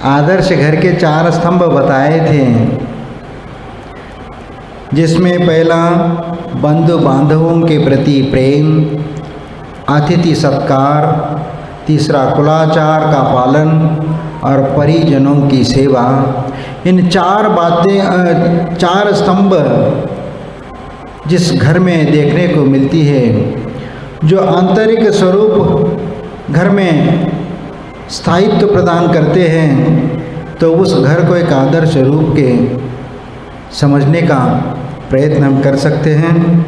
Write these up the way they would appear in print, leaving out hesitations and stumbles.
आदर्श घर के 4 स्तंभ बताए थे, जिसमें पहला बंधु बांधवों के प्रति प्रेम, अतिथि सत्कार, तीसरा कुलाचार का पालन और परिजनों की सेवा। इन 4 स्तंभ जिस घर में देखने को मिलती है, जो आंतरिक स्वरूप घर में स्थायित्व प्रदान करते हैं, तो उस घर को एक आदर्श रूप के समझने का प्रयत्न हम कर सकते हैं।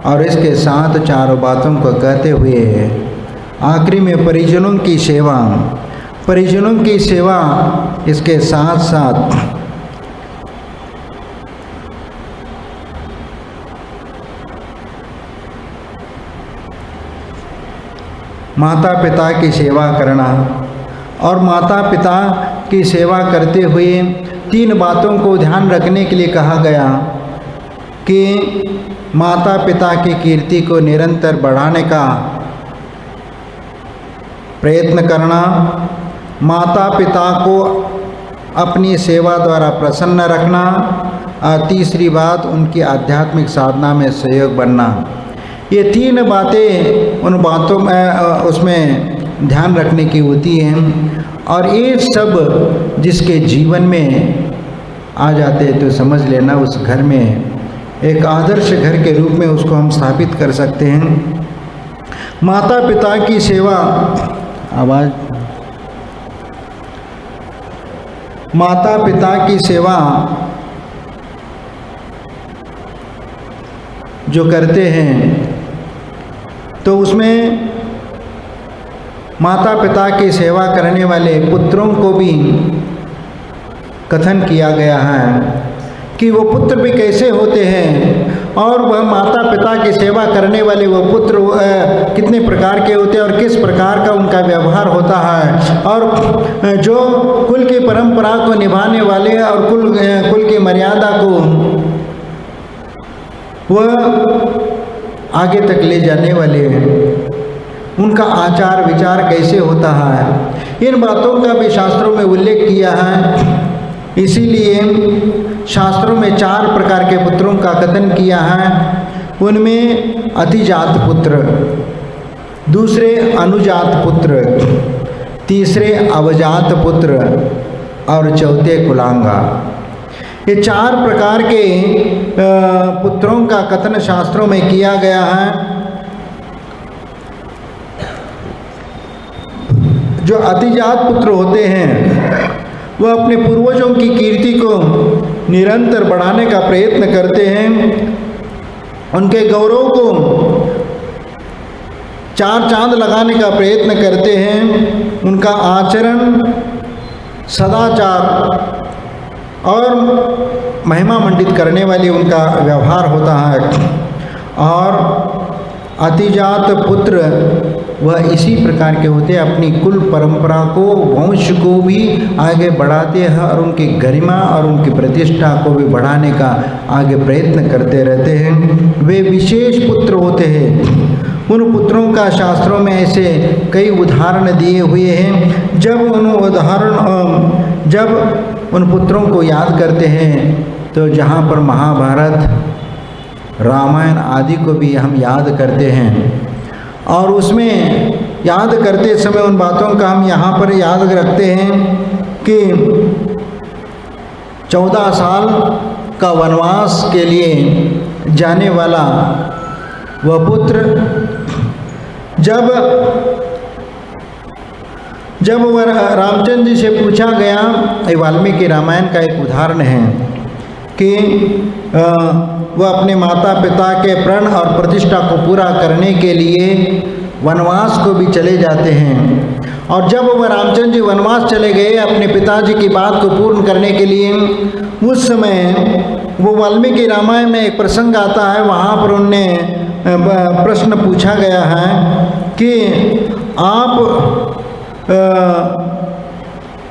और इसके साथ 4 बातों को कहते हुए आखिरी में परिजनों की सेवा, परिजनों की सेवा, इसके साथ साथ माता पिता की सेवा करना। और माता पिता की सेवा करते हुए 3 बातों को ध्यान रखने के लिए कहा गया कि माता पिता की कीर्ति को निरंतर बढ़ाने का प्रयत्न करना, माता पिता को अपनी सेवा द्वारा प्रसन्न रखना, और तीसरी बात उनकी आध्यात्मिक साधना में सहयोग बनना। ये 3 बातें उन बातों में उसमें ध्यान रखने की होती हैं। और ये सब जिसके जीवन में आ जाते हैं तो समझ लेना उस घर में एक आदर्श घर के रूप में उसको हम स्थापित कर सकते हैं। माता पिता की सेवा, आवाज़, माता पिता की सेवा जो करते हैं तो उसमें माता पिता की सेवा करने वाले पुत्रों को भी कथन किया गया है कि वो पुत्र भी कैसे होते हैं और वह माता पिता की सेवा करने वाले वो पुत्र कितने प्रकार के होते हैं और किस प्रकार का उनका व्यवहार होता है। और जो कुल की परंपरा को निभाने वाले और कुल की मर्यादा को वह आगे तक ले जाने वाले हैं, उनका आचार विचार कैसे होता है, इन बातों का भी शास्त्रों में उल्लेख किया है। इसीलिए शास्त्रों में 4 प्रकार के पुत्रों का कथन किया है। उनमें अतिजात पुत्र, दूसरे अनुजात पुत्र, तीसरे अवजात पुत्र और चौथे कुलांगा। ये 4 प्रकार के पुत्रों का कथन शास्त्रों में किया गया है। जो अतिजात पुत्र होते हैं वह अपने पूर्वजों की कीर्ति को निरंतर बढ़ाने का प्रयत्न करते हैं, उनके गौरव को 4 चांद लगाने का प्रयत्न करते हैं। उनका आचरण, सदाचार और महिमा मंडित करने वाली उनका व्यवहार होता है। और अतिजात पुत्र वह इसी प्रकार के होते हैं, अपनी कुल परंपरा को, वंश को भी आगे बढ़ाते हैं और उनकी गरिमा और उनकी प्रतिष्ठा को भी बढ़ाने का आगे प्रयत्न करते रहते हैं। वे विशेष पुत्र होते हैं। उन पुत्रों का शास्त्रों में ऐसे कई उदाहरण दिए हुए हैं। जब उन पुत्रों को याद करते हैं तो जहाँ पर महाभारत, रामायण आदि को भी हम याद करते हैं और उसमें याद करते समय उन बातों का हम यहाँ पर याद रखते हैं कि 14 साल का वनवास के लिए जाने वाला वह पुत्र जब वह रामचंद्र जी से पूछा गया, वाल्मीकि रामायण का एक उदाहरण है कि वह अपने माता पिता के प्रण और प्रतिष्ठा को पूरा करने के लिए वनवास को भी चले जाते हैं। और जब वह रामचंद्र जी वनवास चले गए अपने पिताजी की बात को पूर्ण करने के लिए, उस समय वो वाल्मीकि रामायण में एक प्रसंग आता है, वहाँ पर उनने प्रश्न पूछा गया है कि आप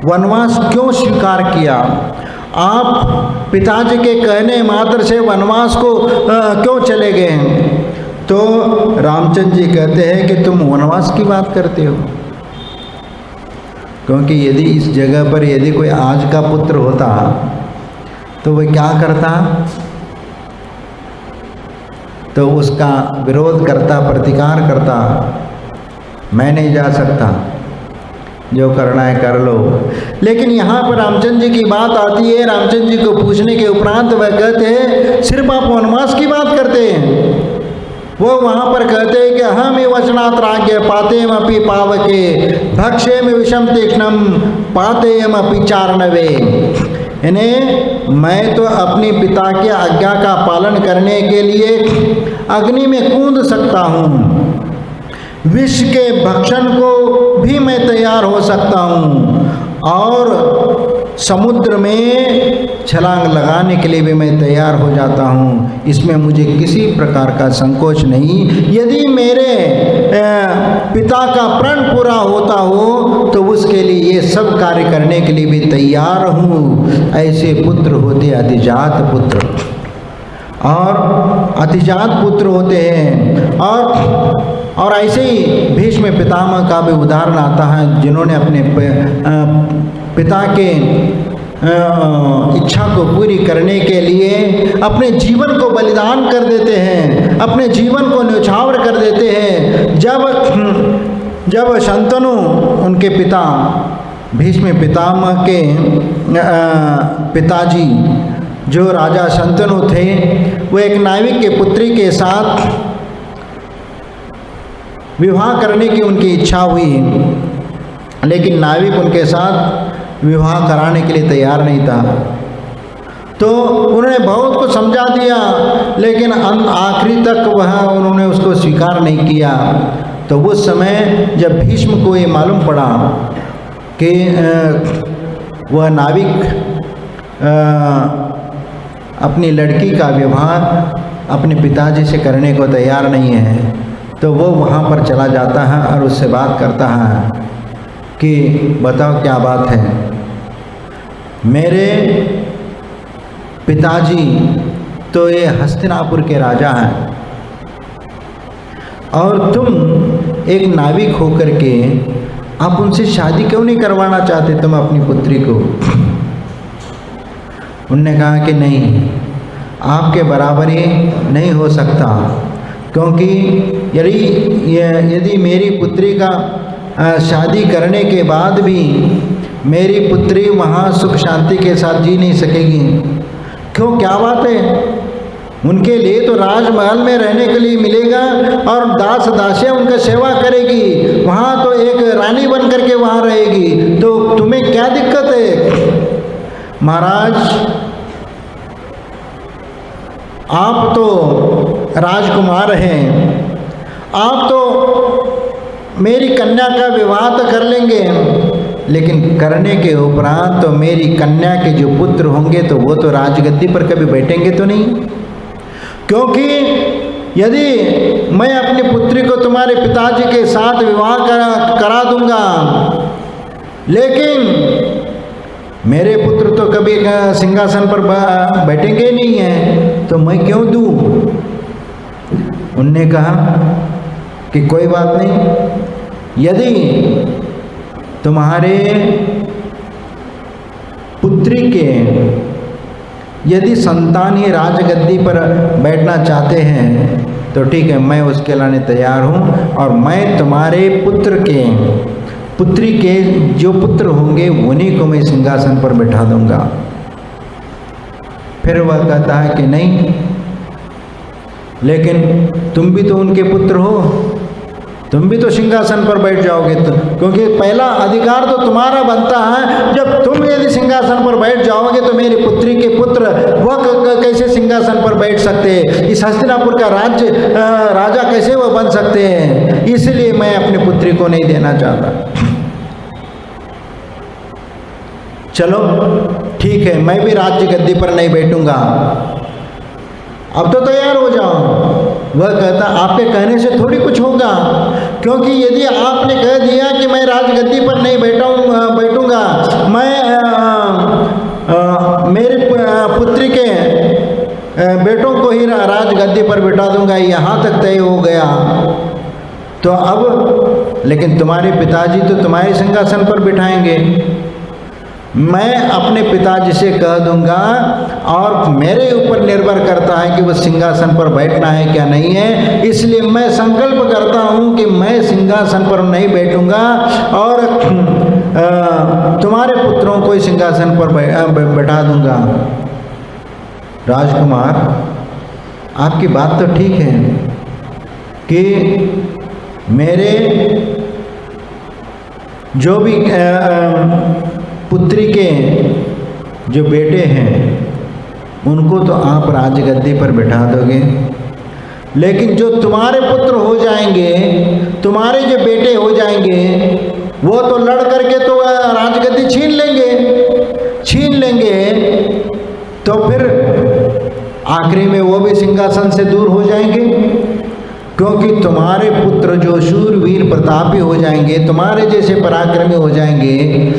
वनवास क्यों स्वीकार किया, आप पिताजी के कहने मात्र से वनवास को क्यों चले गए हैं। तो रामचंद्र जी कहते हैं कि तुम वनवास की बात करते हो, क्योंकि यदि इस जगह पर यदि कोई आज का पुत्र होता तो वह क्या करता, तो उसका विरोध करता, प्रतिकार करता, मैं नहीं जा सकता, जो करना है कर लो। लेकिन यहाँ पर रामचंद्र जी की बात आती है। रामचंद्र जी को पूछने के उपरांत वह कहते हैं, सिर्फ आप वनवास की बात करते हैं। वो वहाँ पर कहते हैं कि हम ही वचनात् राज्ञ पातेम अपि पावके भक्षेम विषम तीक्ष्णम पातेम अपि चारणवे। इन्हें मैं तो अपने पिता की आज्ञा का पालन करने के लिए अग्नि में कूद सकता हूँ, विष के भक्षण को भी मैं तैयार हो सकता हूँ, और समुद्र में छलांग लगाने के लिए भी मैं तैयार हो जाता हूँ। इसमें मुझे किसी प्रकार का संकोच नहीं। यदि मेरे पिता का प्रण पूरा होता हो तो उसके लिए ये सब कार्य करने के लिए भी तैयार हूँ। ऐसे पुत्र होते अधिजात पुत्र, और अतिजात पुत्र होते हैं। और ऐसे ही भीष्म पितामह का भी उदाहरण आता है, जिन्होंने अपने पिता के इच्छा को पूरी करने के लिए अपने जीवन को बलिदान कर देते हैं, अपने जीवन को न्यौछावर कर देते हैं। जब शंतनु उनके पिता भीष्म पितामह के पिताजी जो राजा शंतनु थे, वो एक नाविक के पुत्री के साथ विवाह करने की उनकी इच्छा हुई, लेकिन नाविक उनके साथ विवाह कराने के लिए तैयार नहीं था। तो उन्होंने बहुत कुछ समझा दिया, लेकिन आखिरी तक उन्होंने उसको स्वीकार नहीं किया। तो उस समय जब भीष्म को ये मालूम पड़ा कि वह नाविक अपनी लड़की का विवाह अपने पिताजी से करने को तैयार नहीं है, तो वो वहाँ पर चला जाता है और उससे बात करता है कि बताओ क्या बात है, मेरे पिताजी तो ये हस्तिनापुर के राजा हैं, और तुम एक नाविक होकर के आप उनसे शादी क्यों नहीं करवाना चाहते तुम अपनी पुत्री को? उनने कहा कि नहीं, आपके बराबर ही नहीं हो सकता, क्योंकि यदि मेरी पुत्री का शादी करने के बाद भी मेरी पुत्री वहाँ सुख शांति के साथ जी नहीं सकेगी। क्यों, क्या बात है? उनके लिए तो राजमहल में रहने के लिए मिलेगा और दास दासियाँ उनका सेवा करेगी, वहाँ तो एक रानी बन करके वहाँ रहेगी, तो तुम्हें क्या दिक्कत है? महाराज, आप तो राजकुमार हैं, आप तो मेरी कन्या का विवाह तो कर लेंगे, लेकिन करने के उपरांत तो मेरी कन्या के जो पुत्र होंगे तो वो तो राजगद्दी पर कभी बैठेंगे तो नहीं। क्योंकि यदि मैं अपनी पुत्री को तुम्हारे पिताजी के साथ विवाह करा दूंगा, लेकिन मेरे पुत्र तो कभी सिंहासन पर बैठेंगे नहीं हैं, तो मैं क्यों दूं? उनने कहा कि कोई बात नहीं, यदि तुम्हारे पुत्री के यदि संतान ही राजगद्दी पर बैठना चाहते हैं तो ठीक है, मैं उसके लाने तैयार हूँ, और मैं तुम्हारे पुत्री के जो पुत्र होंगे उन्हीं को मैं सिंहासन पर बैठा दूंगा। फिर वह कहता है कि नहीं, लेकिन तुम भी तो उनके पुत्र हो, तुम भी तो सिंहासन पर बैठ जाओगे, तो क्योंकि पहला अधिकार तो तुम्हारा बनता है। जब तुम यदि सिंहासन पर बैठ जाओगे तो मेरी पुत्री के पुत्र वह कैसे सिंहासन पर बैठ सकते हैं? इस हस्तिनापुर का राजा कैसे वह बन सकते हैं? इसलिए मैं अपनी पुत्री को नहीं देना चाहता। चलो ठीक है, मैं भी राज्य गद्दी पर नहीं बैठूंगा, अब तो तैयार हो जाओ। वह कहता, आपके कहने से थोड़ी कुछ होगा, क्योंकि यदि आपने कह दिया कि मैं राजगद्दी पर नहीं बैठूंगा, मैं मेरे पुत्री के बेटों को ही राजगद्दी पर बैठा दूंगा, यहाँ तक तय हो गया, तो अब लेकिन तुम्हारे पिताजी तो तुम्हारे सिंहासन पर बिठाएंगे। मैं अपने पिताजी से कह दूंगा और मेरे ऊपर निर्भर करता है कि वो सिंहासन पर बैठना है क्या नहीं है, इसलिए मैं संकल्प करता हूँ कि मैं सिंहासन पर नहीं बैठूंगा और तुम्हारे पुत्रों को सिंहासन पर बैठा दूंगा। राजकुमार, आपकी बात तो ठीक है कि मेरे जो भी पुत्री के जो बेटे हैं उनको तो आप राजगद्दी पर बैठा दोगे, लेकिन जो तुम्हारे पुत्र हो जाएंगे, तुम्हारे जो बेटे हो जाएंगे, वो तो लड़ करके तो राजगद्दी छीन लेंगे तो फिर आखिरी में वो भी सिंहासन से दूर हो जाएंगे, क्योंकि तुम्हारे पुत्र जो शूरवीर प्रतापी हो जाएंगे, तुम्हारे जैसे पराक्रमी हो जाएंगे,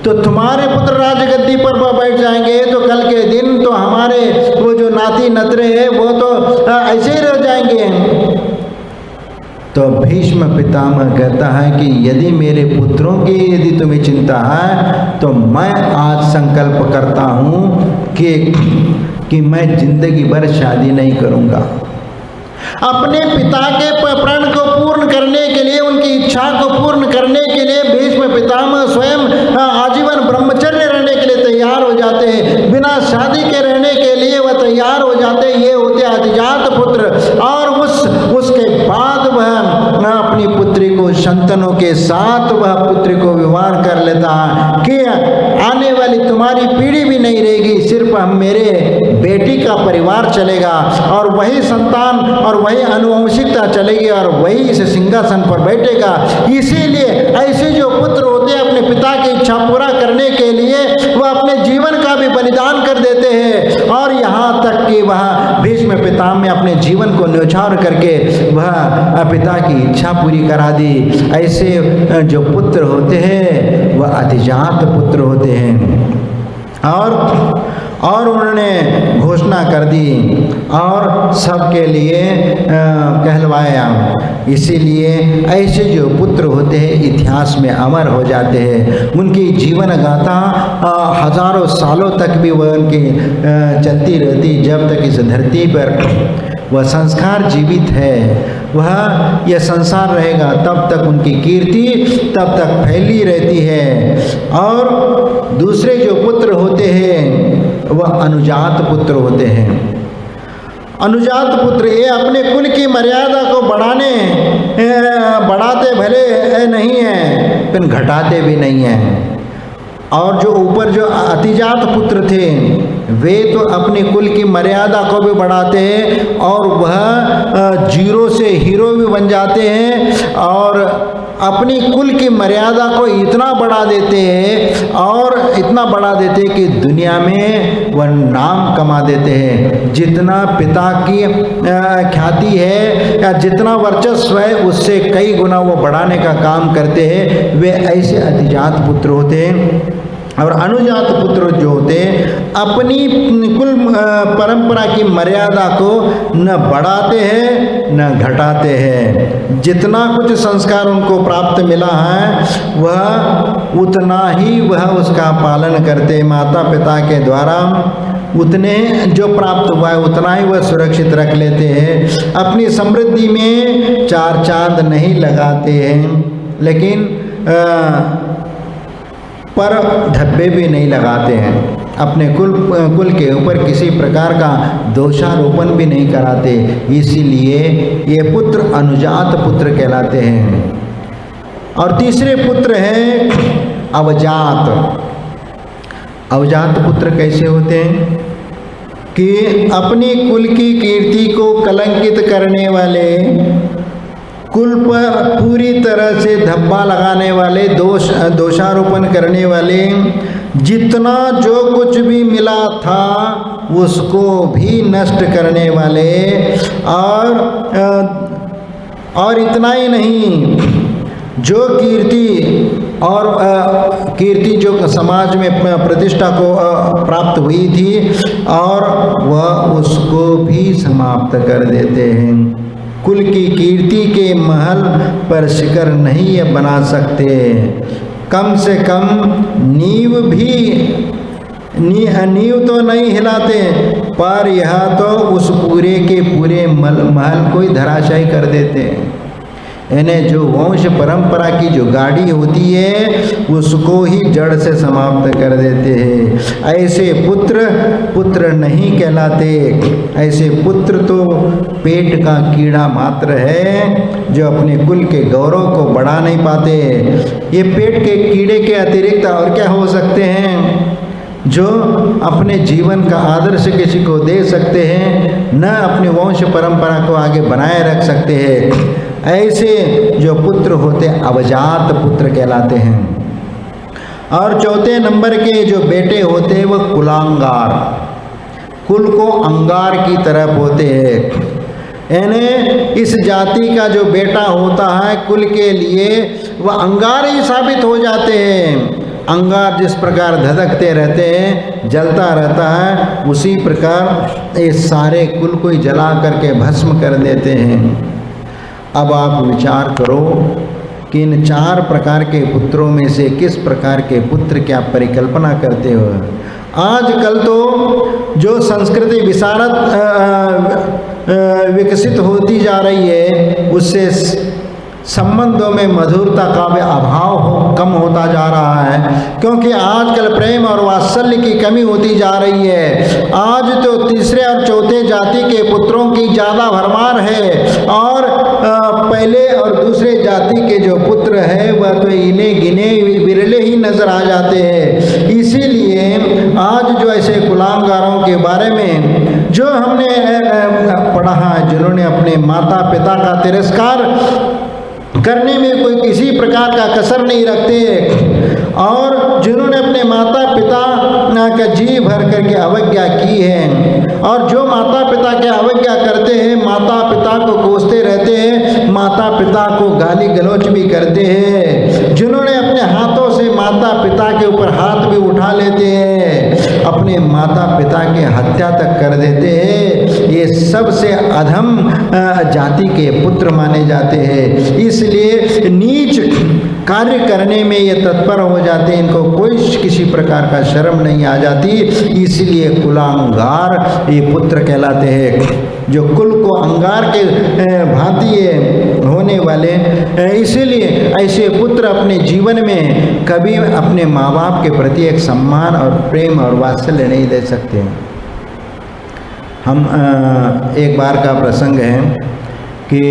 तो तुम्हारे पुत्र राजगद्दी पर बैठ जाएंगे तो कल के दिन तो हमारे वो जो नाती नतरे हैं वो तो ऐसे ही रह जाएंगे। तो भीष्म पितामह कहता है कि यदि मेरे पुत्रों की यदि तुम्हें चिंता है तो मैं आज संकल्प करता हूँ कि मैं जिंदगी भर शादी नहीं करूँगा। अपने पिता के प्रण को पूर्ण करने के लिए, उनकी इच्छा को पूर्ण करने के लिए भीष्म पितामह स्वयं आजीवन ब्रह्मचर्य रहने के लिए तैयार हो जाते हैं, बिना शादी के रहने के लिए वह तैयार हो जाते हैं। ये होते अतिजात पुत्र। और उसके बाद वह अपनी पुत्री को संतनों के साथ वह पुत्री को विवाह कर लेता है कि आने वाली तुम्हारी पीढ़ी भी नहीं रहेगी, सिर्फ हम मेरे बेटी का परिवार चलेगा और वही संतान और वही अनुवंशिकता चलेगी और वही इस सिंहासन पर बैठेगा। इसीलिए ऐसे जो पुत्र होते हैं अपने पिता की इच्छा पूरा करने के लिए वह अपने जीवन का भी बलिदान कर देते हैं। और यहाँ तक कि वह भीष्म पितामह में अपने जीवन को न्यौछावर करके वह पिता की इच्छा पूरी करा दी। ऐसे जो पुत्र होते हैं वह अतिजात पुत्र होते हैं। और उन्होंने घोषणा कर दी और सबके लिए कहलवाया। इसीलिए ऐसे जो पुत्र होते हैं इतिहास में अमर हो जाते हैं। उनकी जीवन गाथा हजारों सालों तक भी वह उनकी चलती रहती, जब तक इस धरती पर वह संस्कार जीवित है, वह यह संसार रहेगा तब तक उनकी कीर्ति तब तक फैली रहती है। और दूसरे जो पुत्र होते हैं वह अनुजात पुत्र होते हैं। अनुजात पुत्र ये अपने कुल की मर्यादा को बढ़ाते भले नहीं हैं, लेकिन घटाते भी नहीं हैं। और जो ऊपर जो अतिजात पुत्र थे वे तो अपने कुल की मर्यादा को भी बढ़ाते हैं और वह जीरो से हीरो भी बन जाते हैं और अपनी कुल की मर्यादा को इतना बढ़ा देते हैं और इतना बढ़ा देते हैं कि दुनिया में वह नाम कमा देते हैं। जितना पिता की ख्याति है या जितना वर्चस्व है उससे कई गुना वो बढ़ाने का काम करते हैं। वे ऐसे अतिजात पुत्र होते हैं। और अनुजात पुत्र जो होते अपनी कुल परंपरा की मर्यादा को न बढ़ाते हैं न घटाते हैं। जितना कुछ संस्कार उनको प्राप्त मिला है वह उतना ही वह उसका पालन करते। माता पिता के द्वारा उतने जो प्राप्त हुआ है उतना ही वह सुरक्षित रख लेते हैं। अपनी समृद्धि में चार चांद नहीं लगाते हैं, लेकिन पर धब्बे भी नहीं लगाते हैं। अपने कुल के ऊपर किसी प्रकार का दोषारोपण भी नहीं कराते। इसीलिए ये पुत्र अनुजात पुत्र कहलाते हैं। और तीसरे पुत्र हैं अवजात। अवजात पुत्र कैसे होते हैं कि अपनी कुल की कीर्ति को कलंकित करने वाले, कुल पर पूरी तरह से धब्बा लगाने वाले, दोषारोपण करने वाले, जितना जो कुछ भी मिला था उसको भी नष्ट करने वाले और इतना ही नहीं, जो कीर्ति जो समाज में प्रतिष्ठा को प्राप्त हुई थी और वह उसको भी समाप्त कर देते हैं। कुल की कीर्ति के महल पर शिखर नहीं ये बना सकते, कम से कम नींव तो नहीं हिलाते, पर यह तो उस पूरे के पूरे महल को ही धराशायी कर देते हैं। इन्हें जो वंश परंपरा की जो गाड़ी होती है उसको ही जड़ से समाप्त कर देते हैं। ऐसे पुत्र नहीं कहलाते, ऐसे पुत्र तो पेट का कीड़ा मात्र है जो अपने कुल के गौरव को बढ़ा नहीं पाते। ये पेट के कीड़े के अतिरिक्त और क्या हो सकते हैं जो अपने जीवन का आदर्श किसी को दे सकते हैं, न अपने वंश परंपरा को आगे बनाए रख सकते हैं। ऐसे जो पुत्र होते अवजात पुत्र कहलाते हैं। और चौथे नंबर के जो बेटे होते हैं वह कुलांगार, कुल को अंगार की तरफ होते हैं। इन्हें इस जाति का जो बेटा होता है कुल के लिए वह अंगार ही साबित हो जाते हैं। अंगार जिस प्रकार धधकते रहते हैं, जलता रहता है, उसी प्रकार ये सारे कुल को ही जला करके भस्म कर देते हैं। अब आप विचार करो कि इन 4 प्रकार के पुत्रों में से किस प्रकार के पुत्र की आप परिकल्पना करते हो। आजकल तो जो संस्कृति विकसित होती जा रही है उससे संबंधों में मधुरता का भी अभाव कम होता जा रहा है, क्योंकि आजकल प्रेम और वात्सल्य की कमी होती जा रही है। आज तो तीसरे और चौथे जाति के पुत्रों की ज़्यादा भरमार है और पहले और दूसरे जाति के जो पुत्र है वह तो इन्हें गिने विरले ही नजर आ जाते हैं। इसीलिए आज जो ऐसे गुलामगारों के बारे में जो हमने पढ़ा है, जिन्होंने अपने माता पिता का तिरस्कार करने में कोई किसी प्रकार का कसर नहीं रखते और जिन्होंने अपने माता पिता का जी भर करके अवज्ञा की है, और जो माता पिता की अवज्ञा करते हैं, माता पिता को कोसते रहते हैं, माता पिता को गाली गलौच भी करते हैं, जिन्होंने अपने हाथों से माता पिता के ऊपर हाथ भी उठा लेते हैं, अपने माता पिता की हत्या तक कर देते हैं, ये सबसे अधम जाति के पुत्र माने जाते हैं। इसलिए नीच कार्य करने में ये तत्पर हो जाते हैं, इनको कोई किसी प्रकार का शर्म नहीं आ जाती, इसलिए कुलांगार ये पुत्र कहलाते हैं, जो कुल को अंगार के भांति होने वाले। इसीलिए ऐसे पुत्र अपने जीवन में कभी अपने माँ बाप के प्रति एक सम्मान और प्रेम और वात्सल्य नहीं दे सकते। हम एक बार का प्रसंग है कि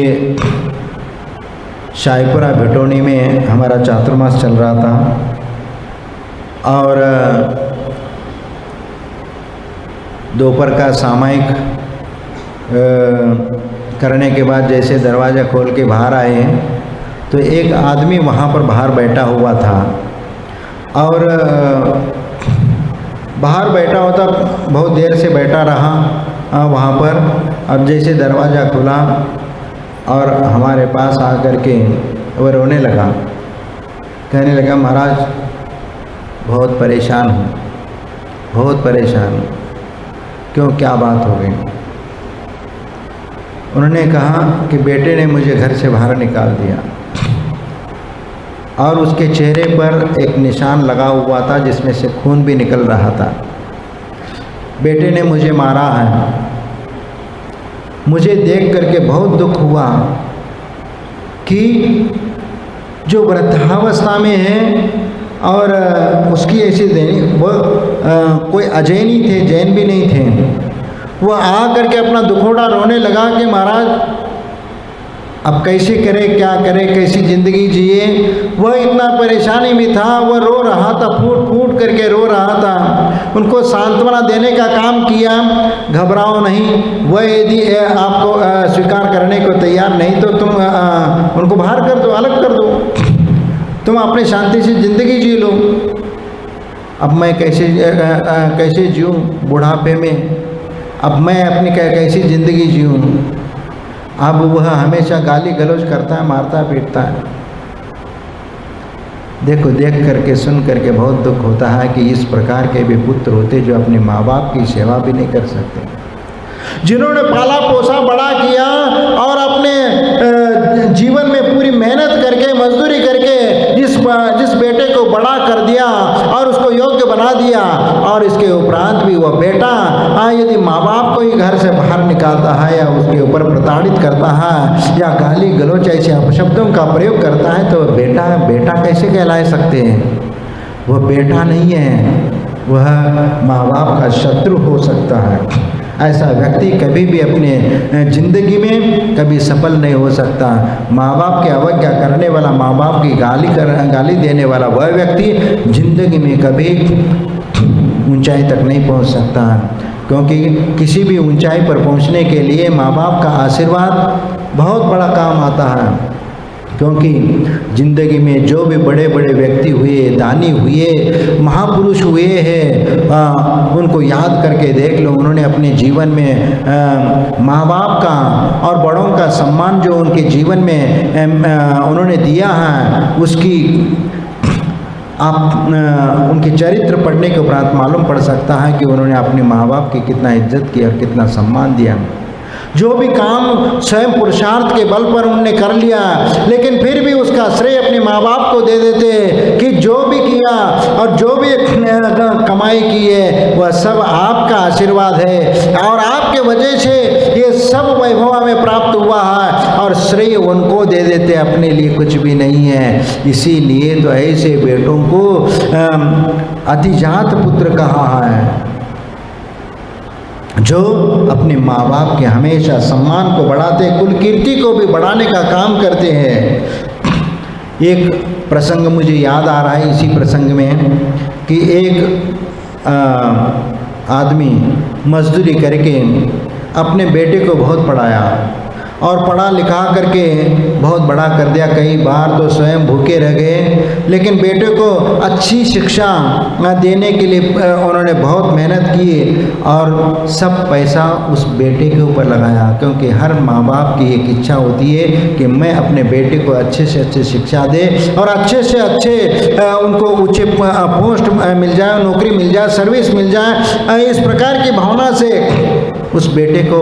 शाहीपुरा भिटौनी में हमारा चातुर्मास चल रहा था और दोपहर का सामायिक करने के बाद जैसे दरवाज़ा खोल के बाहर आए तो एक आदमी वहाँ पर बाहर बैठा हुआ था और बाहर बैठा होता बहुत देर से बैठा रहा वहाँ पर। अब जैसे दरवाज़ा खुला और हमारे पास आकर के वो रोने लगा, कहने लगा महाराज बहुत परेशान हूँ, बहुत परेशान हूँ। क्यों, क्या बात हो गई? उन्होंने कहा कि बेटे ने मुझे घर से बाहर निकाल दिया और उसके चेहरे पर एक निशान लगा हुआ था जिसमें से खून भी निकल रहा था। बेटे ने मुझे मारा है। मुझे देख करके बहुत दुख हुआ कि जो वृद्धावस्था में है और उसकी ऐसी देनी, वह कोई अजय नहीं थे, जैन भी नहीं थे, वो आ करके अपना दुखोड़ा रोने लगा कि महाराज अब कैसे करे, क्या करे, कैसी ज़िंदगी जिए। वह इतना परेशानी में था, वह रो रहा था, फूट फूट करके रो रहा था। उनको सांत्वना देने का काम किया, घबराओ नहीं, वह यदि आपको स्वीकार करने को तैयार नहीं तो तुम उनको बाहर कर दो, अलग कर दो, तुम अपने शांति से ज़िंदगी जी लो। अब मैं कैसे जीऊँ बुढ़ापे में, अब मैं अपनी कैसी ज़िंदगी जीऊँ। अब वह हमेशा गाली गलौज करता है, मारता पीटता है। देखो, देख करके सुन करके बहुत दुख होता है कि इस प्रकार के भी पुत्र होते जो अपने माँ बाप की सेवा भी नहीं कर सकते। जिन्होंने पाला पोसा बड़ा किया और अपने जीवन में पूरी मेहनत करके मजदूरी करके जिस बेटे को बड़ा कर दिया और उसको योग्य बना दिया, और इसके उपरांत भी वह बेटा यदि माँ बाप को ही घर से बाहर निकालता है या उसके ऊपर प्रताड़ित करता है या गाली गलौच ऐसे अपशब्दों का प्रयोग करता है, तो बेटा कैसे कहला सकते हैं? वह बेटा नहीं है, वह माँ बाप का शत्रु हो सकता है। ऐसा व्यक्ति कभी भी अपने जिंदगी में कभी सफल नहीं हो सकता। माँ बाप की अवज्ञा करने वाला, माँ बाप की गाली देने वाला वह व्यक्ति जिंदगी में कभी ऊंचाई तक नहीं पहुंच सकता, क्योंकि किसी भी ऊंचाई पर पहुंचने के लिए माँ बाप का आशीर्वाद बहुत बड़ा काम आता है। क्योंकि ज़िंदगी में जो भी बड़े बड़े व्यक्ति हुए, दानी हुए, महापुरुष हुए हैं, उनको याद करके देख लो, उन्होंने अपने जीवन में माँ बाप का और बड़ों का सम्मान जो उनके जीवन में उन्होंने दिया है, उसकी आप उनके चरित्र पढ़ने के उपरांत मालूम पड़ सकता है कि उन्होंने अपने माँ बाप की कितना इज्जत की और कितना सम्मान दिया। जो भी काम स्वयं पुरुषार्थ के बल पर उन्होंने कर लिया, लेकिन फिर भी उसका श्रेय अपने माँ बाप को दे देते कि जो भी किया और जो भी कमाई की है वह सब आपका आशीर्वाद है और आपके वजह से ये सब वैभव में प्राप्त हुआ है, और श्रेय उनको दे देते, अपने लिए कुछ भी नहीं है। इसीलिए तो ऐसे बेटों को अतिजात पुत्र कहा है, जो अपने माँ बाप के हमेशा सम्मान को बढ़ाते, कुल कीर्ति को भी बढ़ाने का काम करते हैं। एक प्रसंग मुझे याद आ रहा है इसी प्रसंग में कि एक आदमी मजदूरी करके अपने बेटे को बहुत पढ़ाया और पढ़ा लिखा करके बहुत बड़ा कर दिया। कई बार तो स्वयं भूखे रह गए, लेकिन बेटे को अच्छी शिक्षा देने के लिए उन्होंने बहुत मेहनत की और सब पैसा उस बेटे के ऊपर लगाया, क्योंकि हर माँ बाप की एक इच्छा होती है कि मैं अपने बेटे को अच्छे से अच्छे शिक्षा दे और अच्छे से अच्छे उनको ऊंचे पोस्ट मिल जाए, नौकरी मिल जाए, सर्विस मिल जाए। इस प्रकार की भावना से उस बेटे को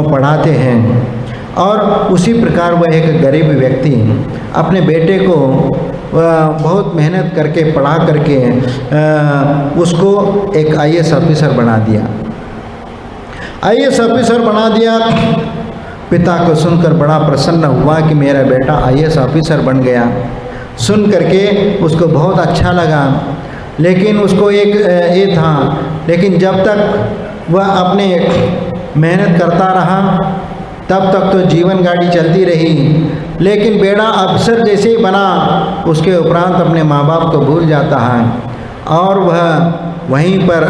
पढ़ाते हैं। और उसी प्रकार वह एक गरीब व्यक्ति अपने बेटे को बहुत मेहनत करके पढ़ा करके उसको एक IAS ऑफिसर बना दिया। IAS ऑफिसर बना दिया। पिता को सुनकर बड़ा प्रसन्न हुआ कि मेरा बेटा IAS ऑफिसर बन गया। सुन करके उसको बहुत अच्छा लगा, लेकिन उसको एक ये था, लेकिन जब तक वह अपने मेहनत करता रहा तब तक तो जीवन गाड़ी चलती रही, लेकिन बेटा अफसर जैसे ही बना उसके उपरांत अपने माँ बाप को भूल जाता है और वह वहीं पर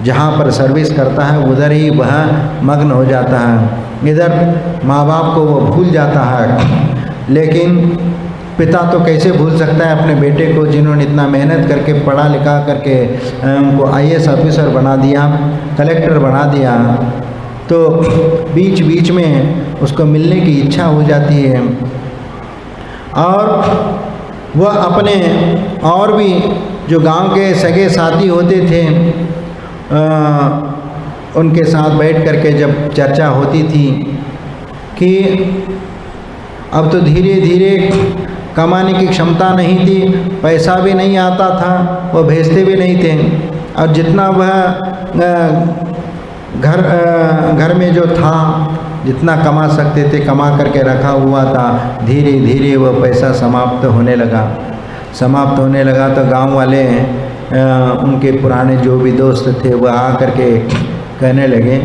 जहाँ पर सर्विस करता है उधर ही वह मग्न हो जाता है, इधर माँ बाप को वो भूल जाता है। लेकिन पिता तो कैसे भूल सकता है अपने बेटे को, जिन्होंने इतना मेहनत करके पढ़ा लिखा करके उनको IAS ऑफिसर बना दिया, कलेक्टर बना दिया। तो बीच बीच में उसको मिलने की इच्छा हो जाती है और वह अपने और भी जो गांव के सगे साथी होते थे उनके साथ बैठ करके जब चर्चा होती थी कि अब तो धीरे धीरे कमाने की क्षमता नहीं थी, पैसा भी नहीं आता था, वो भेजते भी नहीं थे, और जितना वह घर में जो था जितना कमा सकते थे कमा करके रखा हुआ था, धीरे धीरे वह पैसा समाप्त होने लगा। तो गांव वाले उनके पुराने जो भी दोस्त थे वह आ करके कहने लगे,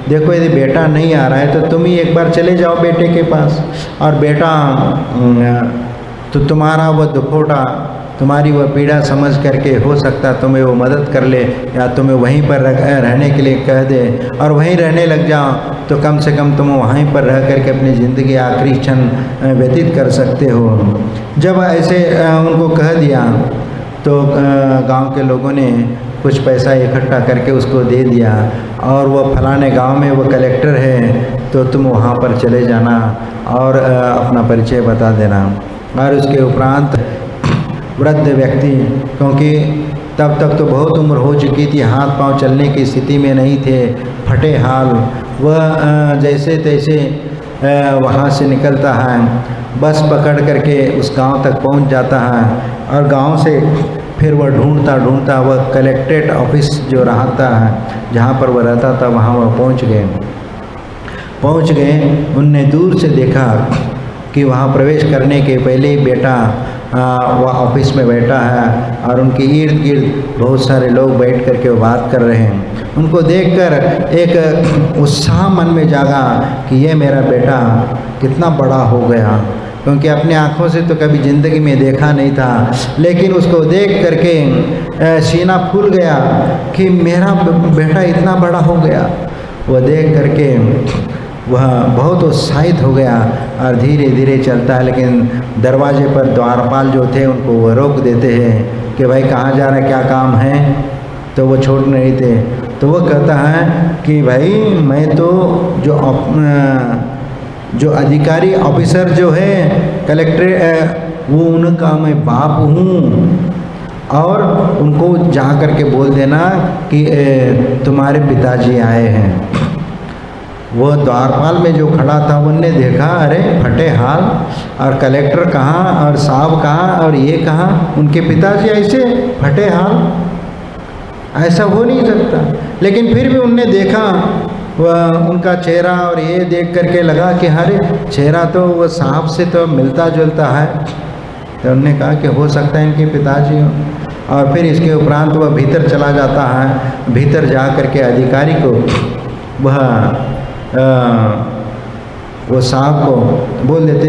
देखो यदि बेटा नहीं आ रहा है तो तुम ही एक बार चले जाओ बेटे के पास, और बेटा तो तुम्हारा वह दुखोटा, तुम्हारी वह पीड़ा समझ करके हो सकता तुम्हें वो मदद कर ले, या तुम्हें वहीं पर रहने के लिए कह दे और वहीं रहने लग जाओ, तो कम से कम तुम वहीं पर रह करके अपनी ज़िंदगी आखिरी क्षण व्यतीत कर सकते हो। जब ऐसे उनको कह दिया तो गांव के लोगों ने कुछ पैसा इकट्ठा करके उसको दे दिया और वह फलाने गांव में वो कलेक्टर है, तो तुम वहाँ पर चले जाना और अपना परिचय बता देना। और उसके उपरांत वृद्ध व्यक्ति, क्योंकि तब तक तो बहुत उम्र हो चुकी थी, हाथ पांव चलने की स्थिति में नहीं थे, फटे हाल। वह जैसे तैसे वहाँ से निकलता है, बस पकड़ करके उस गांव तक पहुँच जाता है और गांव से फिर वह ढूंढता वह कलेक्ट्रेट ऑफिस जो रहता है जहाँ पर वह रहता था वहाँ वह पहुँच गए। उनने दूर से देखा कि वहाँ प्रवेश करने के पहले ही बेटा वह ऑफिस में बैठा है और उनके इर्द गिर्द बहुत सारे लोग बैठ कर के वो बात कर रहे हैं। उनको देखकर एक उत्साह मन में जागा कि ये मेरा बेटा कितना बड़ा हो गया, क्योंकि अपने आँखों से तो कभी ज़िंदगी में देखा नहीं था, लेकिन उसको देख करके सीना फूल गया कि मेरा बेटा इतना बड़ा हो गया। वह देख करके वह बहुत उत्साहित हो गया और धीरे धीरे चलता है, लेकिन दरवाजे पर द्वारपाल जो थे उनको वो रोक देते हैं कि भाई कहाँ जा रहे, क्या काम है, तो वो छोड़ नहीं थे। तो वो कहता है कि भाई मैं तो जो अधिकारी ऑफिसर जो है कलेक्टर वो उनका मैं बाप हूँ और उनको जा कर के बोल देना कि तुम्हारे पिताजी आए हैं। वो द्वारपाल में जो खड़ा था उनने देखा, अरे फटे हाल, और कलेक्टर कहाँ और साहब कहाँ और ये कहाँ, उनके पिताजी ऐसे फटे हाल, ऐसा हो नहीं सकता। लेकिन फिर भी उनने देखा वह उनका चेहरा और ये देख करके लगा कि अरे चेहरा तो वह साहब से तो मिलता जुलता है। तो उन्होंने कहा कि हो सकता है इनके पिताजी हो। और फिर इसके उपरांत वह भीतर चला जाता है। भीतर जा करके अधिकारी को वो साहब को बोल देते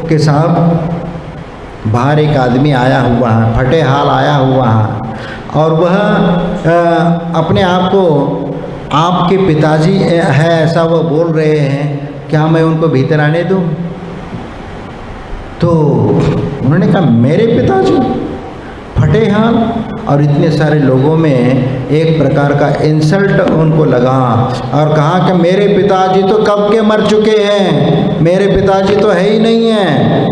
कि साहब बाहर एक आदमी आया हुआ है, फटे हाल आया हुआ है और वह अपने आप को आपके पिताजी है ऐसा वो बोल रहे हैं, क्या मैं उनको भीतर आने दूं? तो उन्होंने कहा मेरे पिताजी फटे हाल, और इतने सारे लोगों में एक प्रकार का इंसल्ट उनको लगा और कहा कि मेरे पिताजी तो कब के मर चुके हैं, मेरे पिताजी तो है ही नहीं है।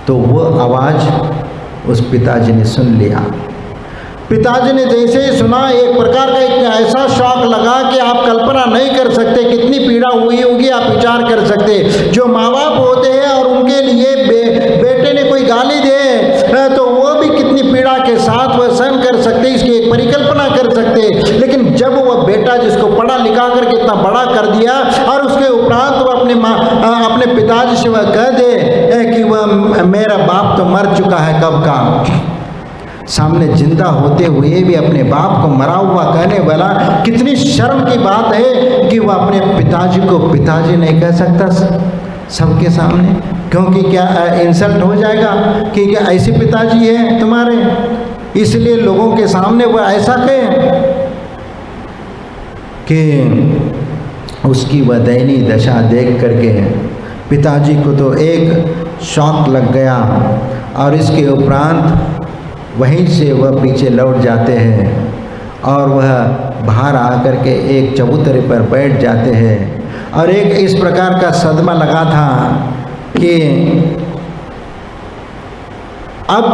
तो वो आवाज़ उस पिताजी ने सुन लिया। पिताजी ने जैसे ही सुना एक प्रकार का एक ऐसा शॉक लगा कि आप कल्पना नहीं कर सकते, कितनी पीड़ा हुई होगी आप विचार कर सकते। जो माँ बाप होते हैं और उनके लिए बेटे ने कोई गाली दे तो वो भी कितनी पीड़ा के साथ वह सहन कर सकते, इसकी एक परिकल्पना कर सकते। लेकिन जब वह बेटा जिसको पढ़ा लिखा करके इतना बड़ा कर दिया और उसके उपरांत वह अपने पिताजी से वह कह दे कि वह मेरा बाप तो मर चुका है कब का, सामने जिंदा होते हुए भी अपने बाप को मरा हुआ कहने वाला, कितनी शर्म की बात है कि वह अपने पिताजी को पिताजी नहीं कह सकता सबके सामने। क्योंकि क्या इंसल्ट हो जाएगा कि क्या ऐसे पिताजी हैं तुम्हारे, इसलिए लोगों के सामने वह ऐसा कहे कि उसकी वह दयनीय दशा देख करके पिताजी को तो एक शॉक लग गया और इसके उपरांत वहीं से वह पीछे लौट जाते हैं और वह बाहर आकर के एक चबूतरे पर बैठ जाते हैं। और एक इस प्रकार का सदमा लगा था कि अब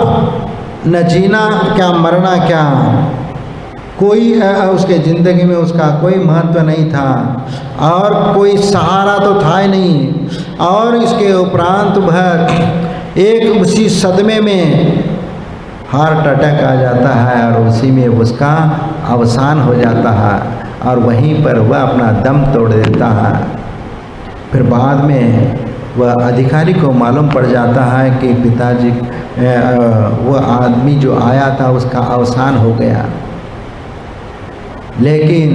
न जीना क्या मरना क्या, कोई उसके ज़िंदगी में उसका कोई महत्व नहीं था और कोई सहारा तो था ही नहीं। और इसके उपरांत वह एक उसी सदमे में हार्ट अटैक आ जाता है और उसी में उसका अवसान हो जाता है और वहीं पर वह अपना दम तोड़ देता है। फिर बाद में वह अधिकारी को मालूम पड़ जाता है कि पिताजी वह आदमी जो आया था उसका अवसान हो गया। लेकिन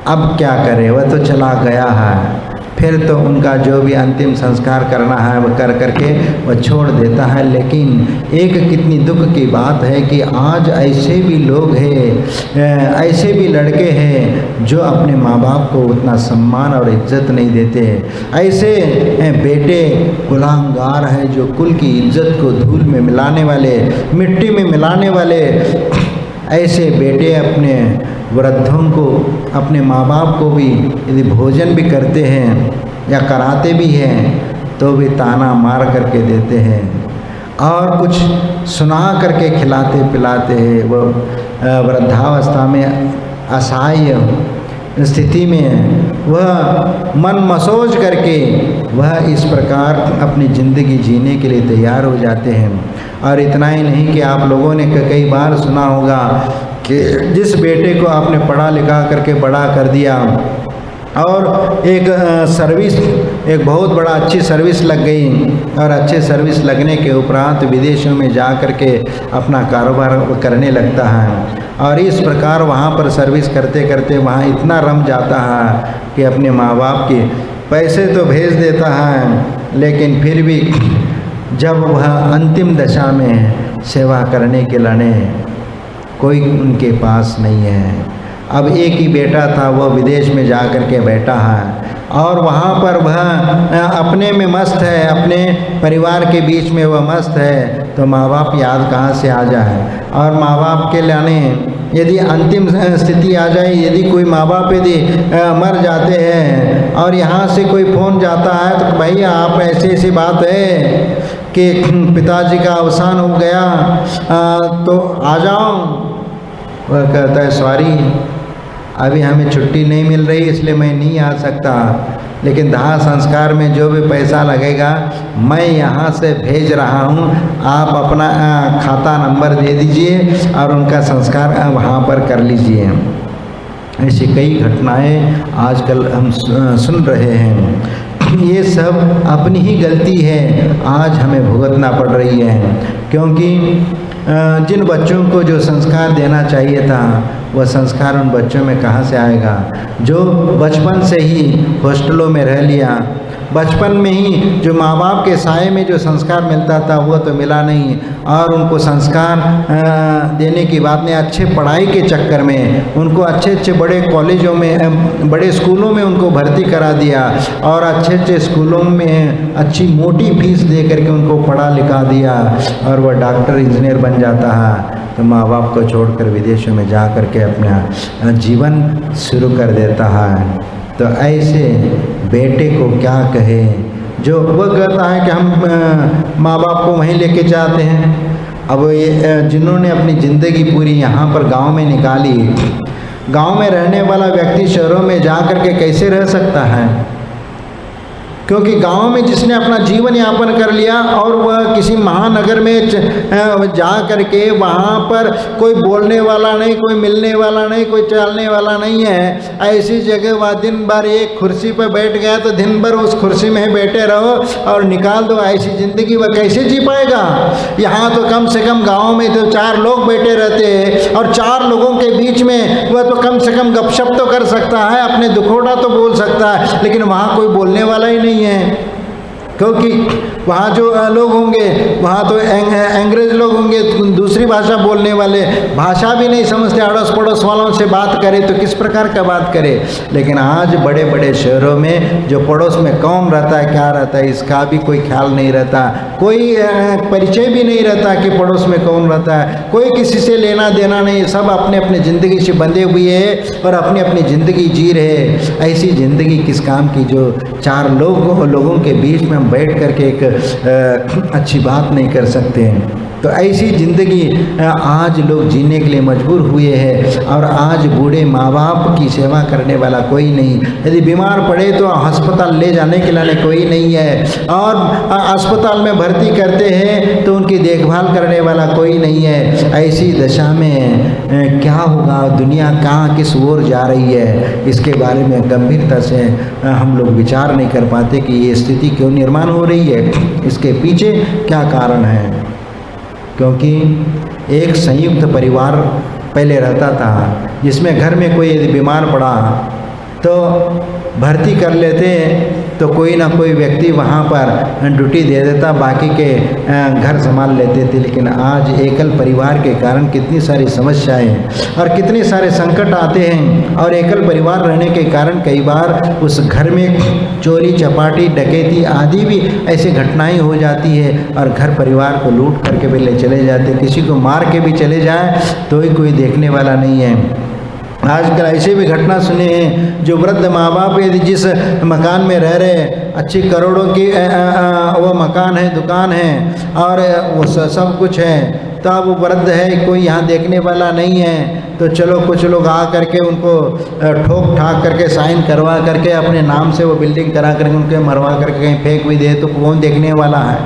अब क्या करे, वह तो चला गया है। फिर तो उनका जो भी अंतिम संस्कार करना है वह कर करके वह छोड़ देता है। लेकिन एक कितनी दुख की बात है कि आज ऐसे भी लोग हैं, ऐसे भी लड़के हैं जो अपने माँ बाप को उतना सम्मान और इज्जत नहीं देते। ऐसे बेटे गुलामगार हैं जो कुल की इज्जत को धूल में मिलाने वाले, मिट्टी में मिलाने वाले। ऐसे बेटे अपने वृद्धों को, अपने माँ बाप को भी यदि भोजन भी करते हैं या कराते भी हैं तो भी ताना मार करके देते हैं। और कुछ सुना करके खिलाते पिलाते हैं। वो वृद्धावस्था में असहाय स्थिति में वह मन मसोज करके वह इस प्रकार अपनी ज़िंदगी जीने के लिए तैयार हो जाते हैं। और इतना ही नहीं कि आप लोगों ने कई बार सुना होगा कि जिस बेटे को आपने पढ़ा लिखा करके बड़ा कर दिया और एक सर्विस, एक बहुत बड़ा अच्छी सर्विस लग गई और अच्छे सर्विस लगने के उपरांत विदेशों में जा कर के अपना कारोबार करने लगता है और इस प्रकार वहाँ पर सर्विस करते करते वहाँ इतना रम जाता है कि अपने माँ बाप के पैसे तो भेज देता है, लेकिन फिर भी जब वह अंतिम दशा में सेवा करने के लिए कोई उनके पास नहीं है। अब एक ही बेटा था, वह विदेश में जा कर के बैठा है और वहाँ पर वह अपने में मस्त है, अपने परिवार के बीच में वह मस्त है, तो माँ बाप याद कहाँ से आ जाए। और माँ बाप के लाने यदि अंतिम स्थिति आ जाए, यदि कोई माँ बाप यदि मर जाते हैं और यहाँ से कोई फ़ोन जाता है तो भाई आप ऐसी बात है कि पिताजी का अवसान हो गया तो आ जाओ। वह कहता है सॉरी, अभी हमें छुट्टी नहीं मिल रही इसलिए मैं नहीं आ सकता, लेकिन दाह संस्कार में जो भी पैसा लगेगा मैं यहाँ से भेज रहा हूँ, आप अपना खाता नंबर दे दीजिए और उनका संस्कार वहाँ पर कर लीजिए। ऐसी कई घटनाएं आजकल हम सुन रहे हैं। ये सब अपनी ही गलती है, आज हमें भुगतना पड़ रही है, क्योंकि जिन बच्चों को जो संस्कार देना चाहिए था वह संस्कार उन बच्चों में कहाँ से आएगा। जो बचपन से ही हॉस्टलों में रह लिया, बचपन में ही जो माँ बाप के साए में जो संस्कार मिलता था वो तो मिला नहीं, और उनको संस्कार देने की बात नहीं, अच्छे पढ़ाई के चक्कर में उनको अच्छे अच्छे बड़े कॉलेजों में, बड़े स्कूलों में उनको भर्ती करा दिया और अच्छे अच्छे स्कूलों में अच्छी मोटी फीस दे करके उनको पढ़ा लिखा दिया और वह डॉक्टर इंजीनियर बन जाता है, तो माँ बाप को छोड़कर विदेशों में जा कर के अपना जीवन शुरू कर देता है। तो ऐसे बेटे को क्या कहे जो वह कहता है कि हम माँ बाप को वहीं लेके जाते हैं। अब ये जिन्होंने अपनी ज़िंदगी पूरी यहाँ पर गांव में निकाली, गांव में रहने वाला व्यक्ति शहरों में जा कर के कैसे रह सकता है? क्योंकि गांव में जिसने अपना जीवन यापन कर लिया और वह किसी महानगर में जा कर के वहाँ पर कोई बोलने वाला नहीं, कोई मिलने वाला नहीं, कोई चलने वाला नहीं है, ऐसी जगह वह दिन भर एक कुर्सी पर बैठ गया तो दिन भर उस कुर्सी में बैठे रहो और निकाल दो, ऐसी ज़िंदगी वह कैसे जी पाएगा? यहाँ तो कम से कम गाँव में तो 4 लोग बैठे रहते हैं और 4 लोगों के बीच में वह तो कम से कम गपशप तो कर सकता है, अपने दुखोटा तो बोल सकता है, लेकिन वहाँ कोई बोलने वाला ही नहीं है। क्योंकि वहाँ जो लोग होंगे वहाँ तो अंग्रेज लोग होंगे, दूसरी भाषा बोलने वाले, भाषा भी नहीं समझते, अड़ोस पड़ोस वालों से बात करे तो किस प्रकार का बात करे। लेकिन आज बड़े बड़े शहरों में जो पड़ोस में कौन रहता है, क्या रहता है, इसका भी कोई ख्याल नहीं रहता, कोई परिचय भी नहीं रहता कि पड़ोस में कौन रहता है, कोई किसी से लेना देना नहीं, सब अपने अपने ज़िंदगी से बंधे हुए हैं और अपनी अपनी ज़िंदगी जी रहे। ऐसी ज़िंदगी किस काम की जो 4 लोगों के बीच में बैठ करके एक अच्छी बात नहीं कर सकते हैं। तो ऐसी ज़िंदगी आज लोग जीने के लिए मजबूर हुए हैं और आज बूढ़े माँ बाप की सेवा करने वाला कोई नहीं। यदि बीमार पड़े तो अस्पताल ले जाने के लिए कोई नहीं है और अस्पताल में भर्ती करते हैं तो उनकी देखभाल करने वाला कोई नहीं है। ऐसी दशा में क्या होगा, दुनिया कहाँ किस ओर जा रही है, इसके बारे में गंभीरता से हम लोग विचार नहीं कर पाते कि ये स्थिति क्यों निर्माण हो रही है, इसके पीछे क्या कारण है। क्योंकि एक संयुक्त परिवार पहले रहता था जिसमें घर में कोई यदि बीमार पड़ा तो भर्ती कर लेते तो कोई ना कोई व्यक्ति वहाँ पर ड्यूटी दे देता, बाकी के घर संभाल लेते थे। लेकिन आज एकल परिवार के कारण कितनी सारी समस्याएं और कितने सारे संकट आते हैं और एकल परिवार रहने के कारण कई बार उस घर में चोरी चपाटी डकैती आदि भी ऐसी घटनाएं हो जाती है और घर परिवार को लूट करके भी ले चले जाते, किसी को मार के भी चले जाए तो ही कोई देखने वाला नहीं है। आजकल ऐसे भी घटना सुने हैं, जो वृद्ध माँ बाप यदि जिस मकान में रह रहे, अच्छी करोड़ों की वो मकान है, दुकान है और वो सब कुछ है, तो अब वो वृद्ध है, कोई यहाँ देखने वाला नहीं है, तो चलो कुछ लोग आ करके उनको ठोक ठाक करके साइन करवा करके अपने नाम से वो बिल्डिंग करा करके उनके मरवा करके कहीं फेंक भी दे, तो कौन देखने वाला है,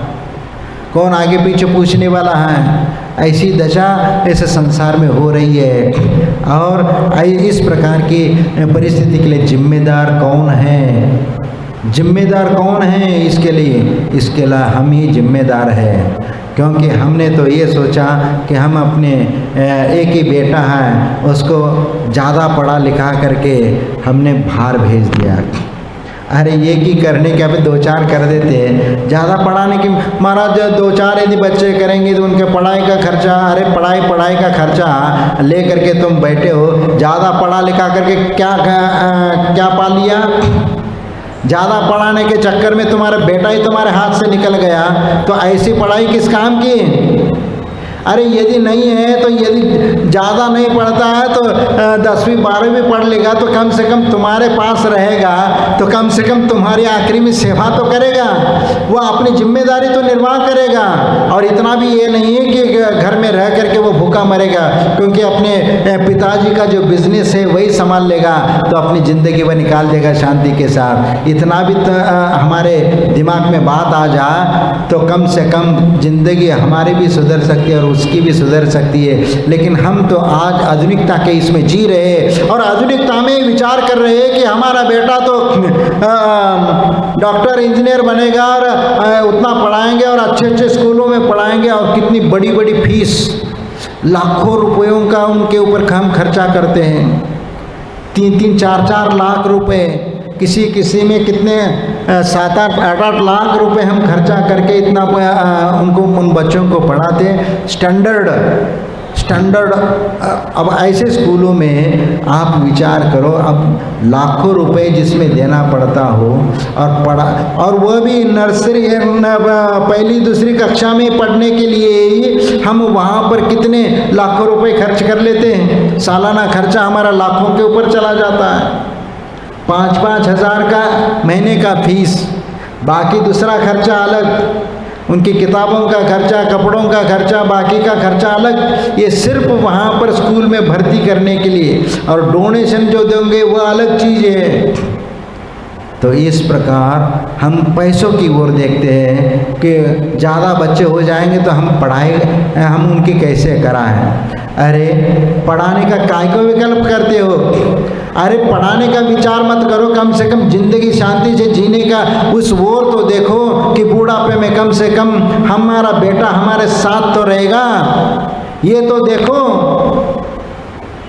कौन आगे पीछे पूछने वाला है। ऐसी दशा इस संसार में हो रही है। और इस प्रकार की परिस्थिति के लिए जिम्मेदार कौन है? जिम्मेदार कौन है इसके लिए? इसके लिए हम ही जिम्मेदार हैं, क्योंकि हमने तो ये सोचा कि हम अपने एक ही बेटा है, उसको ज़्यादा पढ़ा लिखा करके हमने बाहर भेज दिया। अरे ये की करने के, अभी 2-4 कर देते हैं, ज़्यादा पढ़ाने की महाराज 2-4 यदि बच्चे करेंगे तो उनके पढ़ाई का खर्चा, अरे पढ़ाई का खर्चा ले करके तुम बैठे हो, ज़्यादा पढ़ा लिखा करके क्या पा लिया? ज़्यादा पढ़ाने के चक्कर में तुम्हारा बेटा ही तुम्हारे हाथ से निकल गया, तो ऐसी पढ़ाई किस काम की? अरे यदि नहीं है तो यदि ज़्यादा नहीं पढ़ता है तो 10वीं 12वीं पढ़ लेगा तो कम से कम तुम्हारे पास रहेगा, तो कम से कम तुम्हारी आखिरी में सेवा तो करेगा, वो अपनी जिम्मेदारी तो निर्वाह करेगा। और इतना भी ये नहीं है कि घर में रह करके वो भूखा मरेगा, क्योंकि अपने पिताजी का जो बिजनेस है वही संभाल लेगा, तो अपनी ज़िंदगी वो निकाल देगा शांति के साथ। इतना भी तो हमारे दिमाग में बात आ जाए तो कम से कम ज़िंदगी हमारी भी सुधर सकती है और उसकी भी सुधर सकती है। लेकिन हम तो आज आधुनिकता के इसमें जी रहे हैं और आधुनिकता में विचार कर रहे हैं कि हमारा बेटा तो डॉक्टर इंजीनियर बनेगा और उतना पढ़ाएंगे और अच्छे स्कूलों में पढ़ाएंगे, और कितनी बड़ी बड़ी फीस, लाखों रुपयों का उनके ऊपर हम खर्चा करते हैं, 3-3, 4-4 लाख रुपए, किसी में कितने 7-8 लाख रुपए हम खर्चा करके इतना उनको उन बच्चों को पढ़ाते। स्टैंडर्ड अब ऐसे स्कूलों में आप विचार करो, अब लाखों रुपए जिसमें देना पड़ता हो और वह भी नर्सरी, पहली दूसरी कक्षा में पढ़ने के लिए ही हम वहाँ पर कितने लाखों रुपए खर्च कर लेते हैं। सालाना खर्चा हमारा लाखों के ऊपर चला जाता है। 5-5 हज़ार का महीने का फीस, बाकी दूसरा खर्चा अलग, उनकी किताबों का खर्चा, कपड़ों का खर्चा, बाकी का खर्चा अलग। ये सिर्फ वहाँ पर स्कूल में भर्ती करने के लिए, और डोनेशन जो देंगे वो अलग चीज़ है। तो इस प्रकार हम पैसों की ओर देखते हैं कि ज़्यादा बच्चे हो जाएंगे तो हम उनकी कैसे कराएं। अरे पढ़ाने का काय को विकल्प करते हो? अरे पढ़ाने का विचार मत करो, कम से कम जिंदगी शांति से जीने का उस ओर तो देखो कि बुढ़ापे में कम से कम हमारा बेटा हमारे साथ तो रहेगा। ये तो देखो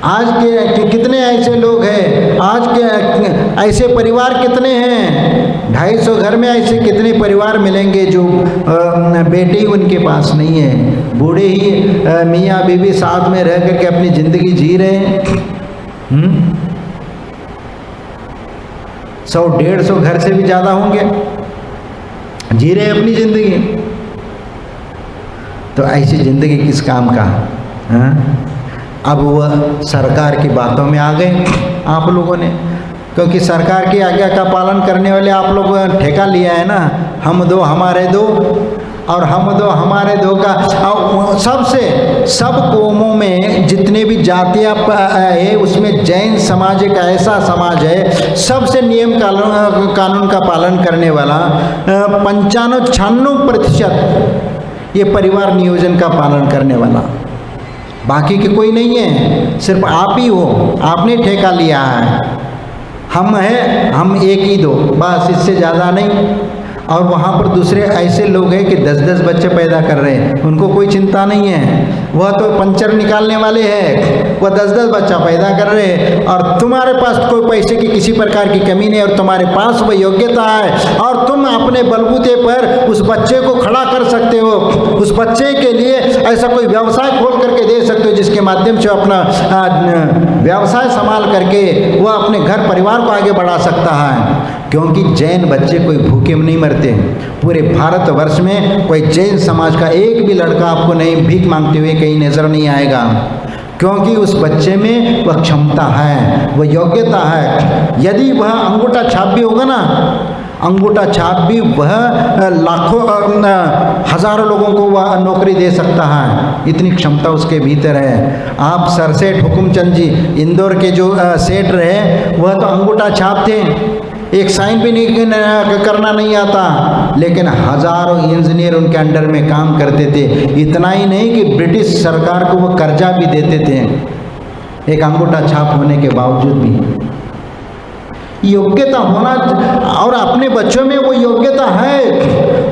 आज के कितने ऐसे लोग हैं, आज के ऐसे परिवार कितने हैं, 250 घर में ऐसे कितने परिवार मिलेंगे जो बेटी उनके पास नहीं है, बूढ़े ही मियाँ बीवी साथ में रह करके अपनी ज़िंदगी जी रहे हैं। 100-150 घर से भी ज़्यादा होंगे जी रहे अपनी ज़िंदगी। तो ऐसी ज़िंदगी किस काम का? अब वह सरकार की बातों में आ गए आप लोगों ने, क्योंकि सरकार की आज्ञा का पालन करने वाले आप लोग ठेका लिया है ना, हम दो हमारे दो और हम दो हमारे दो का। सब कौमों में जितने भी जातियाँ है उसमें जैन समाज एक ऐसा समाज है सबसे नियम कानून का पालन करने वाला। 95-96% ये परिवार नियोजन का पालन करने वाला, बाकी के कोई नहीं है, सिर्फ आप ही हो, आपने ठेका लिया है। हम हैं, हम एक ही दो, बस, इससे ज़्यादा नहीं। और वहाँ पर दूसरे ऐसे लोग हैं कि 10-10 बच्चे पैदा कर रहे हैं, उनको कोई चिंता नहीं है, वह तो पंचर निकालने वाले हैं, वह 10-10 बच्चा पैदा कर रहे हैं। और तुम्हारे पास कोई पैसे की किसी प्रकार की कमी नहीं, और तुम्हारे पास वह योग्यता है और तुम अपने बलबूते पर उस बच्चे को खड़ा कर सकते हो, उस बच्चे के लिए ऐसा कोई व्यवसाय खोल करके दे सकते हो जिसके माध्यम से अपना व्यवसाय संभाल करके वह अपने घर परिवार को आगे बढ़ा सकता है। क्योंकि जैन बच्चे कोई भूखे नहीं मरते। पूरे भारतवर्ष में कोई जैन समाज का एक भी लड़का आपको नहीं भीख मांगते हुए कहीं नज़र नहीं आएगा, क्योंकि उस बच्चे में वह क्षमता है, वह योग्यता है। यदि वह अंगूठा छाप भी होगा ना, अंगूठा छाप भी वह लाखों हजारों लोगों को वह नौकरी दे सकता है, इतनी क्षमता उसके भीतर है। आप सर सेठ हुकुमचंद जी इंदौर के जो सेठ रहे, वह तो अंगूठा छाप थे, एक साइन भी नहीं करना नहीं आता, लेकिन हजारों इंजीनियर उनके अंडर में काम करते थे। इतना ही नहीं कि ब्रिटिश सरकार को वो कर्जा भी देते थे, एक अंगूठा छाप होने के बावजूद भी। योग्यता होना, और अपने बच्चों में वो योग्यता है,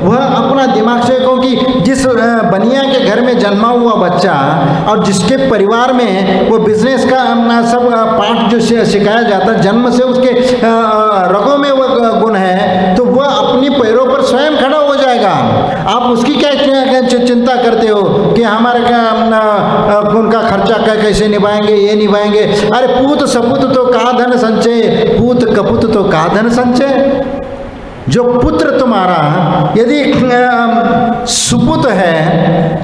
वह अपना दिमाग से, क्योंकि जिस बनिया के घर में जन्मा हुआ बच्चा और जिसके परिवार में वो बिजनेस का सब पाठ जो सिखाया जाता है, जन्म से उसके रगों में वो गुण है, तो वह अपनी पैरों पर स्वयं खड़ा हो जाएगा। आप उसकी क्या चिंता करते हो कि हमारे उनका खर्चा कैसे निभाएंगे, ये निभाएंगे। अरे पूत सपूत तो का धन संचय, पूत कपूत तो का धन संचय। जो पुत्र तुम्हारा यदि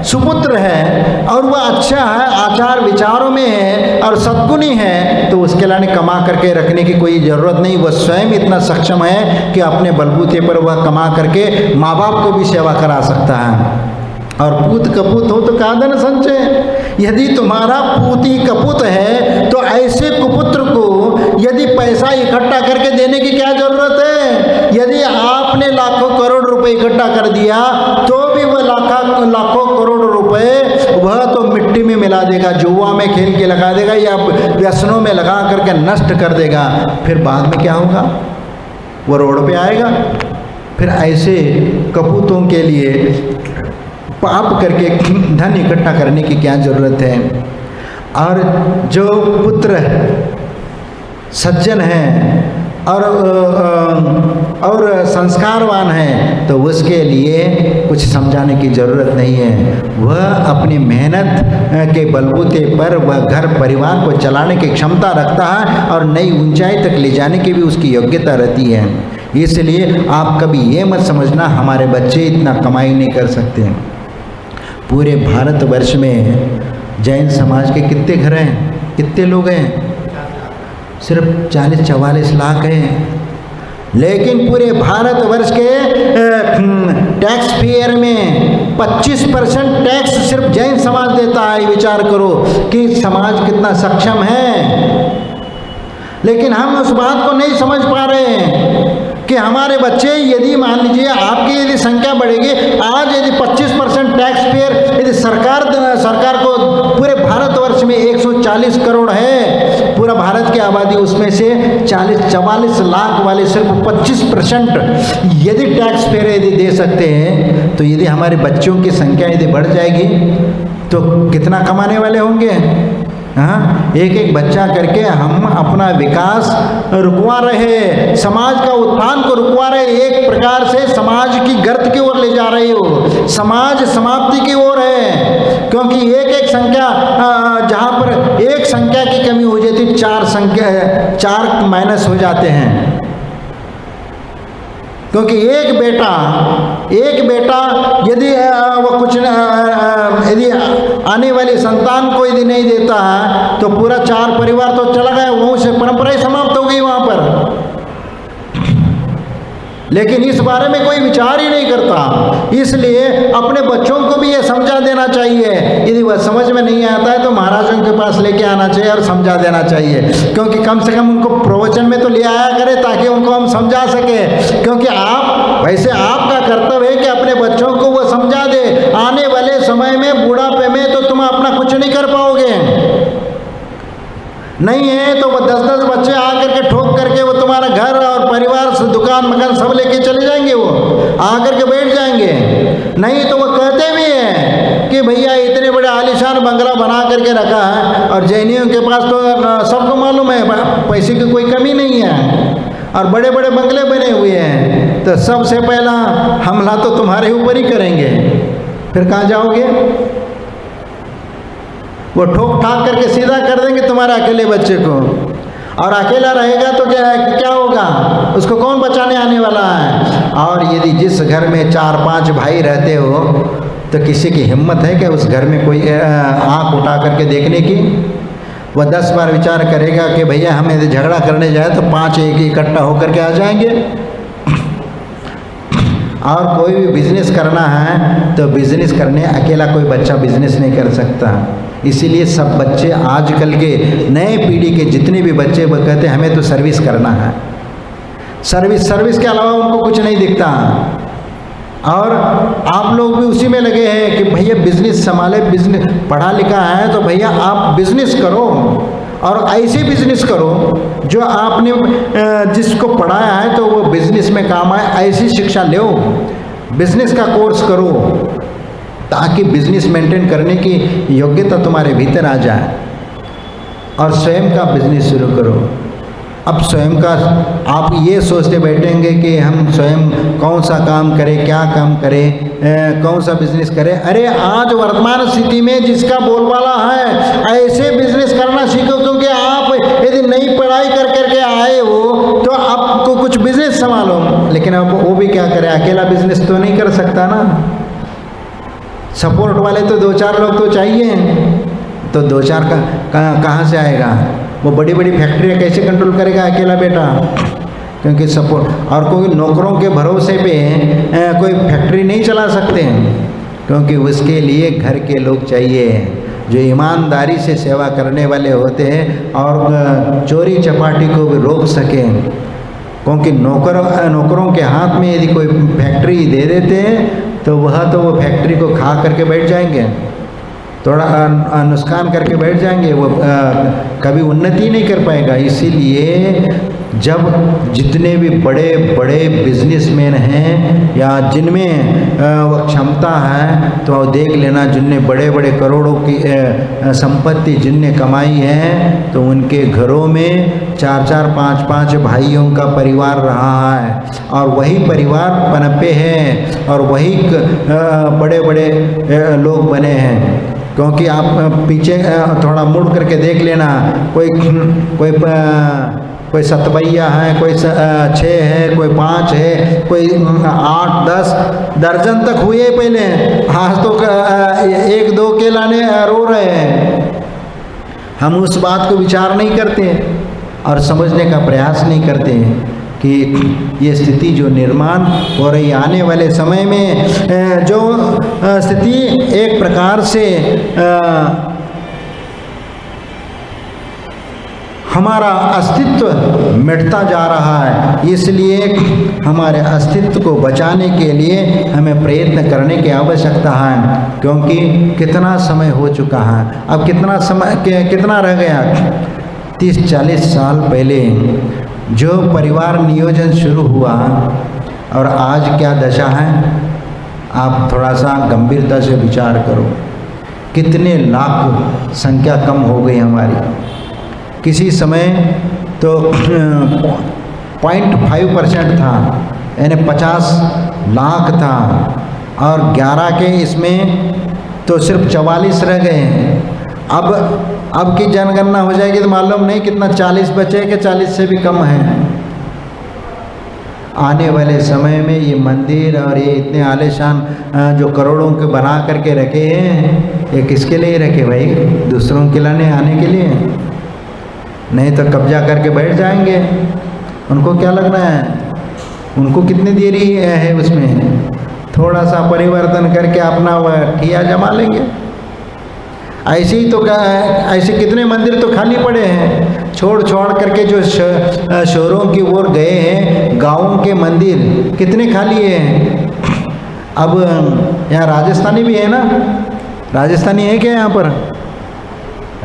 सुपुत्र है और वह अच्छा है, आचार विचारों में है और सद्गुणी है, तो उसके लिए कमा करके रखने की कोई ज़रूरत नहीं। वह स्वयं इतना सक्षम है कि अपने बलबूते पर वह कमा करके माँ बाप को भी सेवा करा सकता है। और पूत कपूत हो तो का धन संचय। यदि तुम्हारा पूती कपूत है तो ऐसे कुपुत्र को यदि पैसा इकट्ठा करके देने की क्या जरूरत है। यदि आपने लाखों करोड़ रुपए इकट्ठा कर दिया तो भी वह लाखों करोड़ रुपए वह तो मिट्टी में मिला देगा, जुआ में खेल के लगा देगा या व्यसनों में लगा करके नष्ट कर देगा। फिर बाद में क्या होगा, वो रोड पे आएगा। फिर ऐसे कपूतों के लिए पाप करके धन इकट्ठा करने की क्या जरूरत है। और जो पुत्र सज्जन है और संस्कारवान है तो उसके लिए कुछ समझाने की ज़रूरत नहीं है। वह अपनी मेहनत के बलबूते पर वह घर परिवार को चलाने की क्षमता रखता है और नई ऊंचाई तक ले जाने की भी उसकी योग्यता रहती है। इसलिए आप कभी ये मत समझना हमारे बच्चे इतना कमाई नहीं कर सकते। पूरे भारतवर्ष में जैन समाज के कितने घर हैं, कितने लोग हैं? सिर्फ 40-44 लाख हैं। लेकिन पूरे भारतवर्ष के टैक्स पेयर में 25% टैक्स सिर्फ जैन समाज देता है। विचार करो कि समाज कितना सक्षम है। लेकिन हम उस बात को नहीं समझ पा रहे हैं कि हमारे बच्चे, यदि मान लीजिए आपकी यदि संख्या बढ़ेगी, आज यदि 25% टैक्स पेयर यदि सरकार को पूरे भारतवर्ष में 140 करोड़ है पूरा भारत की आबादी, उसमें से 40-44 लाख वाले सिर्फ 25% यदि टैक्स पेयर यदि दे सकते हैं, तो यदि हमारे बच्चों की संख्या यदि बढ़ जाएगी तो कितना कमाने वाले होंगे। हाँ, एक बच्चा करके हम अपना विकास रुकवा रहे, समाज का उत्थान को रुकवा रहे, एक प्रकार से समाज की गर्त की ओर ले जा रहे हो, समाज समाप्ति की ओर है। क्योंकि एक संख्या, जहाँ पर एक संख्या की कमी हो जाती, चार माइनस हो जाते हैं। क्योंकि एक बेटा यदि वो कुछ यदि आने वाली संतान को यदि नहीं देता है तो पूरा 4 परिवार तो चला गया, वहाँ से परंपरा ही समाप्त हो गई वहाँ पर। लेकिन इस बारे में कोई विचार ही नहीं करता। इसलिए अपने बच्चों को भी ये समझा देना चाहिए। यदि वह समझ में नहीं आता है तो महाराजों के पास लेके आना चाहिए और समझा देना चाहिए। क्योंकि कम से कम उनको प्रवचन में तो ले आया करें ताकि उनको हम समझा सके। क्योंकि वैसे आपका कर्तव्य है कि अपने बच्चों को वो समझा दे। आने वाले समय में बुढ़ापे में तो तुम अपना कुछ नहीं कर पाओगे। नहीं है तो वो 10-10 बच्चे आकर के ठोक करके वो तुम्हारा घर और परिवार से दुकान मकान सब लेके चले जाएंगे, वो आकर के बैठ जाएंगे। नहीं तो वो कहते भी हैं कि भैया इतने बड़े आलीशान बंगला बना करके रखा है, और जैनियों के पास तो सबको मालूम है पैसे की कोई कमी नहीं है और बड़े बड़े बंगले बने हुए हैं, तो सबसे पहला हमला तो तुम्हारे ऊपर ही करेंगे। फिर कहाँ जाओगे? वो ठोक ठाक करके सीधा कर देंगे तुम्हारे अकेले बच्चे को, और अकेला रहेगा तो क्या होगा? उसको कौन बचाने आने वाला है? और यदि जिस घर में 4-5 भाई रहते हो तो किसी की हिम्मत है कि उस घर में कोई आँख उठा करके देखने की? वह 10 बार विचार करेगा कि भैया हमें यदि झगड़ा करने जाए तो 5 एक इकट्ठा होकर के आ जाएंगे। और कोई भी बिजनेस करना है तो बिजनेस करने अकेला कोई बच्चा बिजनेस नहीं कर सकता। इसीलिए सब बच्चे आजकल के नए पीढ़ी के जितने भी बच्चे वो कहते हैं हमें तो सर्विस करना है, सर्विस के अलावा उनको कुछ नहीं दिखता। और आप लोग भी उसी में लगे हैं कि भैया बिजनेस संभाले, बिजनेस पढ़ा लिखा है तो भैया आप बिजनेस करो, और ऐसे बिजनेस करो जो आपने जिसको पढ़ाया है तो वो बिजनेस में काम आए, ऐसी शिक्षा लो, बिजनेस का कोर्स करो ताकि बिजनेस मेंटेन करने की योग्यता तुम्हारे भीतर आ जाए, और स्वयं का बिजनेस शुरू करो। अब स्वयं का आप ये सोचते बैठेंगे कि हम स्वयं कौन सा काम करें, क्या काम करें, कौन सा बिजनेस करें। अरे आज वर्तमान स्थिति में जिसका बोलबाला है ऐसे बिजनेस करना सीखो, क्योंकि आप यदि नई पढ़ाई कर करके आए हो तो आपको कुछ बिजनेस संभालो। लेकिन अब वो भी क्या करें, अकेला बिजनेस तो नहीं कर सकता ना, सपोर्ट वाले तो 2-4 लोग तो चाहिए, तो 2-4 कहाँ से आएगा। वो बड़ी बड़ी फैक्ट्रियाँ कैसे कंट्रोल करेगा अकेला बेटा, क्योंकि सपोर्ट। और कोई नौकरों के भरोसे पे कोई फैक्ट्री नहीं चला सकते हैं, क्योंकि उसके लिए घर के लोग चाहिए जो ईमानदारी से सेवा करने वाले होते हैं और चोरी चपाटी को भी रोक सकें। क्योंकि नौकरों के हाथ में यदि कोई फैक्ट्री दे देते हैं तो वो फैक्ट्री को खा करके बैठ जाएंगे, थोड़ा नुकसान करके बैठ जाएंगे, वो कभी उन्नति नहीं कर पाएगा। इसीलिए जब जितने भी बड़े बड़े बिजनेसमैन हैं या जिनमें वो क्षमता है तो देख लेना, जिनने बड़े बड़े करोड़ों की संपत्ति जिनने कमाई है तो उनके घरों में 4-4, 5-5 भाइयों का परिवार रहा है, और वही परिवार पनपे हैं और वही बड़े बड़े लोग बने हैं। क्योंकि आप पीछे थोड़ा मुड़ करके देख लेना, कोई 7 भैया है, कोई 6 है, कोई 5 है, कोई 8-10 दर्जन तक हुए पहले, आज तो 1-2 के लाने रो रहे हैं। हम उस बात को विचार नहीं करते और समझने का प्रयास नहीं करते हैं कि ये स्थिति जो निर्माण हो रही आने वाले समय में जो स्थिति एक प्रकार से हमारा अस्तित्व मिटता जा रहा है। इसलिए हमारे अस्तित्व को बचाने के लिए हमें प्रयत्न करने की आवश्यकता है, क्योंकि कितना समय हो चुका है, अब कितना रह गया। 30-40 साल पहले जो परिवार नियोजन शुरू हुआ और आज क्या दशा है, आप थोड़ा सा गंभीरता से विचार करो। कितने लाख संख्या कम हो गई हमारी। किसी समय तो 0.5% था, यानी 50 लाख था, और 11 के इसमें तो सिर्फ 44 रह गए हैं। अब की जनगणना हो जाएगी तो मालूम नहीं कितना 40 बचे कि 40 से भी कम है। आने वाले समय में ये मंदिर और ये इतने आलीशान जो करोड़ों के बना करके रखे हैं, ये किसके लिए रखे भाई? दूसरों के लाने आने के लिए? नहीं तो कब्जा करके बैठ जाएंगे। उनको क्या लगना है? उनको कितनी देरी है उसमें, थोड़ा सा परिवर्तन करके अपना वह ठिया जमा लेंगे। ऐसे ही तो ऐसे कितने मंदिर तो खाली पड़े हैं, छोड़ करके जो शहरों की ओर गए हैं, गाँवों के मंदिर कितने खाली हैं। अब यहाँ राजस्थानी भी है ना, राजस्थानी है क्या यहाँ पर?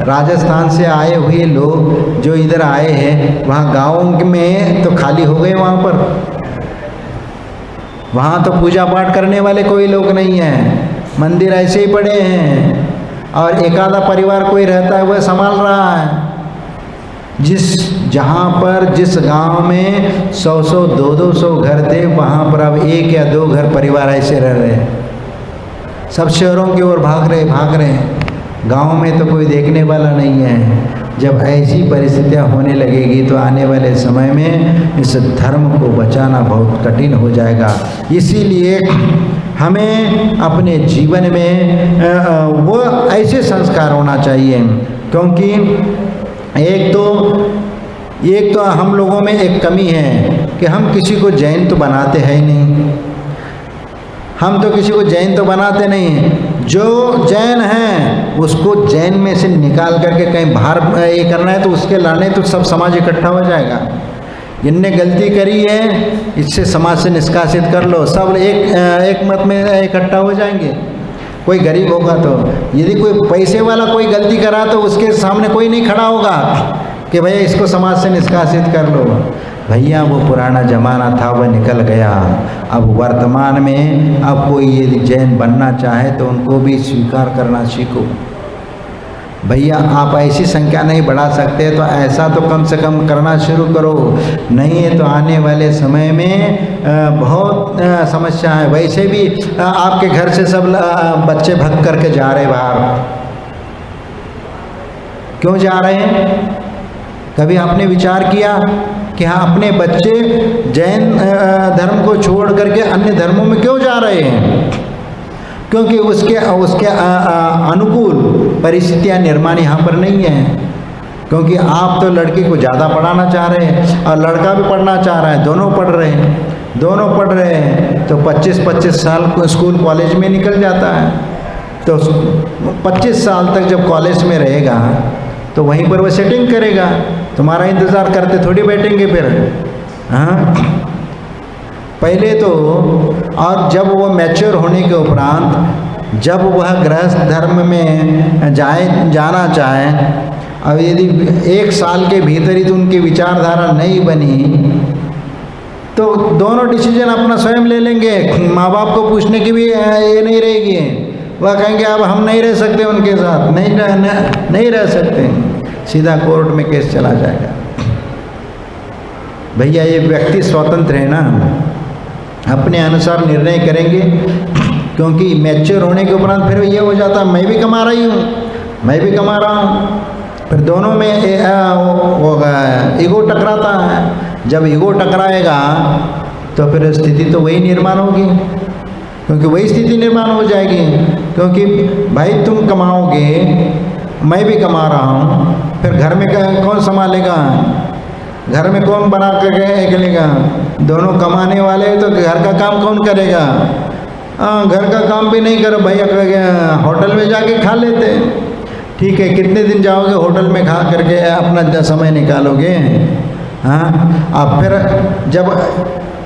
राजस्थान से आए हुए लोग जो इधर आए हैं वहाँ गाँवों में तो खाली हो गए, वहाँ तो पूजा पाठ करने वाले कोई लोग नहीं हैं, मंदिर ऐसे ही पड़े हैं, और एक आधा परिवार कोई रहता है वह संभाल रहा है। जहाँ पर जिस गांव में 100-100, 200 घर थे, वहाँ पर अब 1 या 2 घर परिवार ऐसे रह रहे हैं। सब शहरों की ओर भाग रहे हैं, गांव में तो कोई देखने वाला नहीं है। जब ऐसी परिस्थितियाँ होने लगेगी तो आने वाले समय में इस धर्म को बचाना बहुत कठिन हो जाएगा। इसीलिए हमें अपने जीवन में वो ऐसे संस्कार होना चाहिए, क्योंकि एक तो हम लोगों में एक कमी है कि हम किसी को जैन तो बनाते हैं ही नहीं। हम तो किसी को जैन तो बनाते नहीं हैं। जो जैन हैं उसको जैन में से निकाल करके कहीं बाहर ये करना है तो उसके लाने तो सब समाज इकट्ठा हो जाएगा। इनने गलती करी है, इससे समाज से निष्कासित कर लो, सब एक मत में इकट्ठा हो जाएंगे। कोई गरीब होगा तो, यदि कोई पैसे वाला कोई गलती करा तो उसके सामने कोई नहीं खड़ा होगा कि भैया इसको समाज से निष्कासित कर लो। भैया वो पुराना ज़माना था, वह निकल गया। अब वर्तमान में अब कोई यदि जैन बनना चाहे तो उनको भी स्वीकार करना सीखो। भैया आप ऐसी संख्या नहीं बढ़ा सकते तो ऐसा तो कम से कम करना शुरू करो, नहीं है तो आने वाले समय में बहुत समस्या है। वैसे भी आपके घर से सब बच्चे भग करके जा रहे बाहर, क्यों जा रहे हैं? कभी आपने विचार किया कि हाँ अपने बच्चे जैन धर्म को छोड़ करके अन्य धर्मों में क्यों जा रहे हैं? क्योंकि उसके अनुकूल परिस्थितियां निर्माण यहाँ पर नहीं है। क्योंकि आप तो लड़की को ज़्यादा पढ़ाना चाह रहे हैं और लड़का भी पढ़ना चाह रहा है, दोनों पढ़ रहे हैं तो 25-25 साल स्कूल कॉलेज में निकल जाता है। तो 25 साल तक जब कॉलेज में रहेगा तो वहीं पर वो सेटिंग करेगा, तुम्हारा इंतज़ार करते थोड़ी बैठेंगे फिर। हाँ, पहले तो, और जब वो मैच्योर होने के उपरांत जब वह गृहस्थ धर्म में जाना चाहे, अब यदि 1 साल के भीतर ही तो उनकी विचारधारा नहीं बनी तो दोनों डिसीजन अपना स्वयं ले लेंगे। माँ बाप को पूछने की भी ये नहीं रहेगी। वह कहेंगे अब हम नहीं रह सकते उनके साथ, नहीं रह सकते, सीधा कोर्ट में केस चला जाएगा। भैया ये व्यक्ति स्वतंत्र है ना, अपने अनुसार निर्णय करेंगे। क्योंकि मैच्योर होने के उपरांत फिर ये हो जाता मैं भी कमा रही हूँ, मैं भी कमा रहा हूँ, फिर दोनों में ईगो टकराता है। जब ईगो टकराएगा तो फिर स्थिति तो वही निर्माण होगी, क्योंकि वही स्थिति निर्माण हो जाएगी। क्योंकि भाई तुम कमाओगे, मैं भी कमा रहा हूँ, फिर घर में कौन संभालेगा? घर में कौन बना के अकेलेगा? दोनों कमाने वाले तो घर का काम कौन करेगा? घर का काम भी नहीं करो भैया, होटल में जाके खा लेते। ठीक है, कितने दिन जाओगे होटल में खा करके अपना समय निकालोगे? हाँ, अब फिर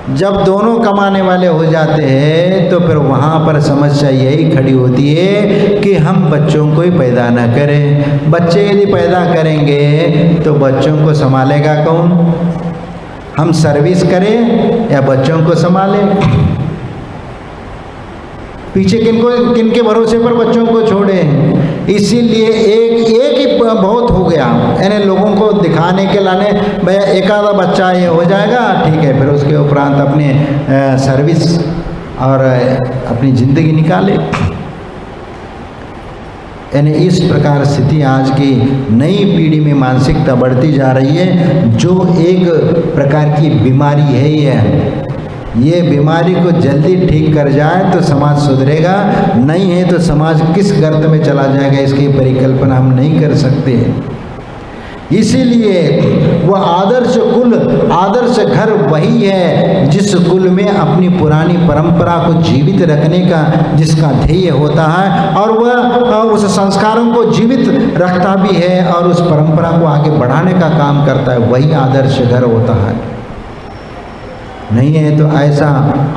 जब दोनों कमाने वाले हो जाते हैं तो फिर वहाँ पर समस्या यही खड़ी होती है कि हम बच्चों को ही पैदा न करें। बच्चे यदि पैदा करेंगे तो बच्चों को संभालेगा कौन? हम सर्विस करें या बच्चों को संभालें? पीछे किनके भरोसे पर बच्चों को छोड़ें? इसीलिए एक ही बहुत हो गया, यानी लोगों को दिखाने के लाने भैया एक आधा बच्चा ये हो जाएगा, ठीक है, फिर उसके उपरांत अपने सर्विस और अपनी ज़िंदगी निकाले। यानी इस प्रकार स्थिति आज की नई पीढ़ी में मानसिकता बढ़ती जा रही है, जो एक प्रकार की बीमारी है। ये बीमारी को जल्दी ठीक कर जाए तो समाज सुधरेगा, नहीं है तो समाज किस गर्त में चला जाएगा इसकी परिकल्पना हम नहीं कर सकते। इसीलिए वह आदर्श कुल, आदर्श घर वही है जिस कुल में अपनी पुरानी परंपरा को जीवित रखने का जिसका ध्येय होता है, और वह उस संस्कारों को जीवित रखता भी है और उस परंपरा को आगे बढ़ाने का काम करता है, वही आदर्श घर होता है। नहीं है तो ऐसा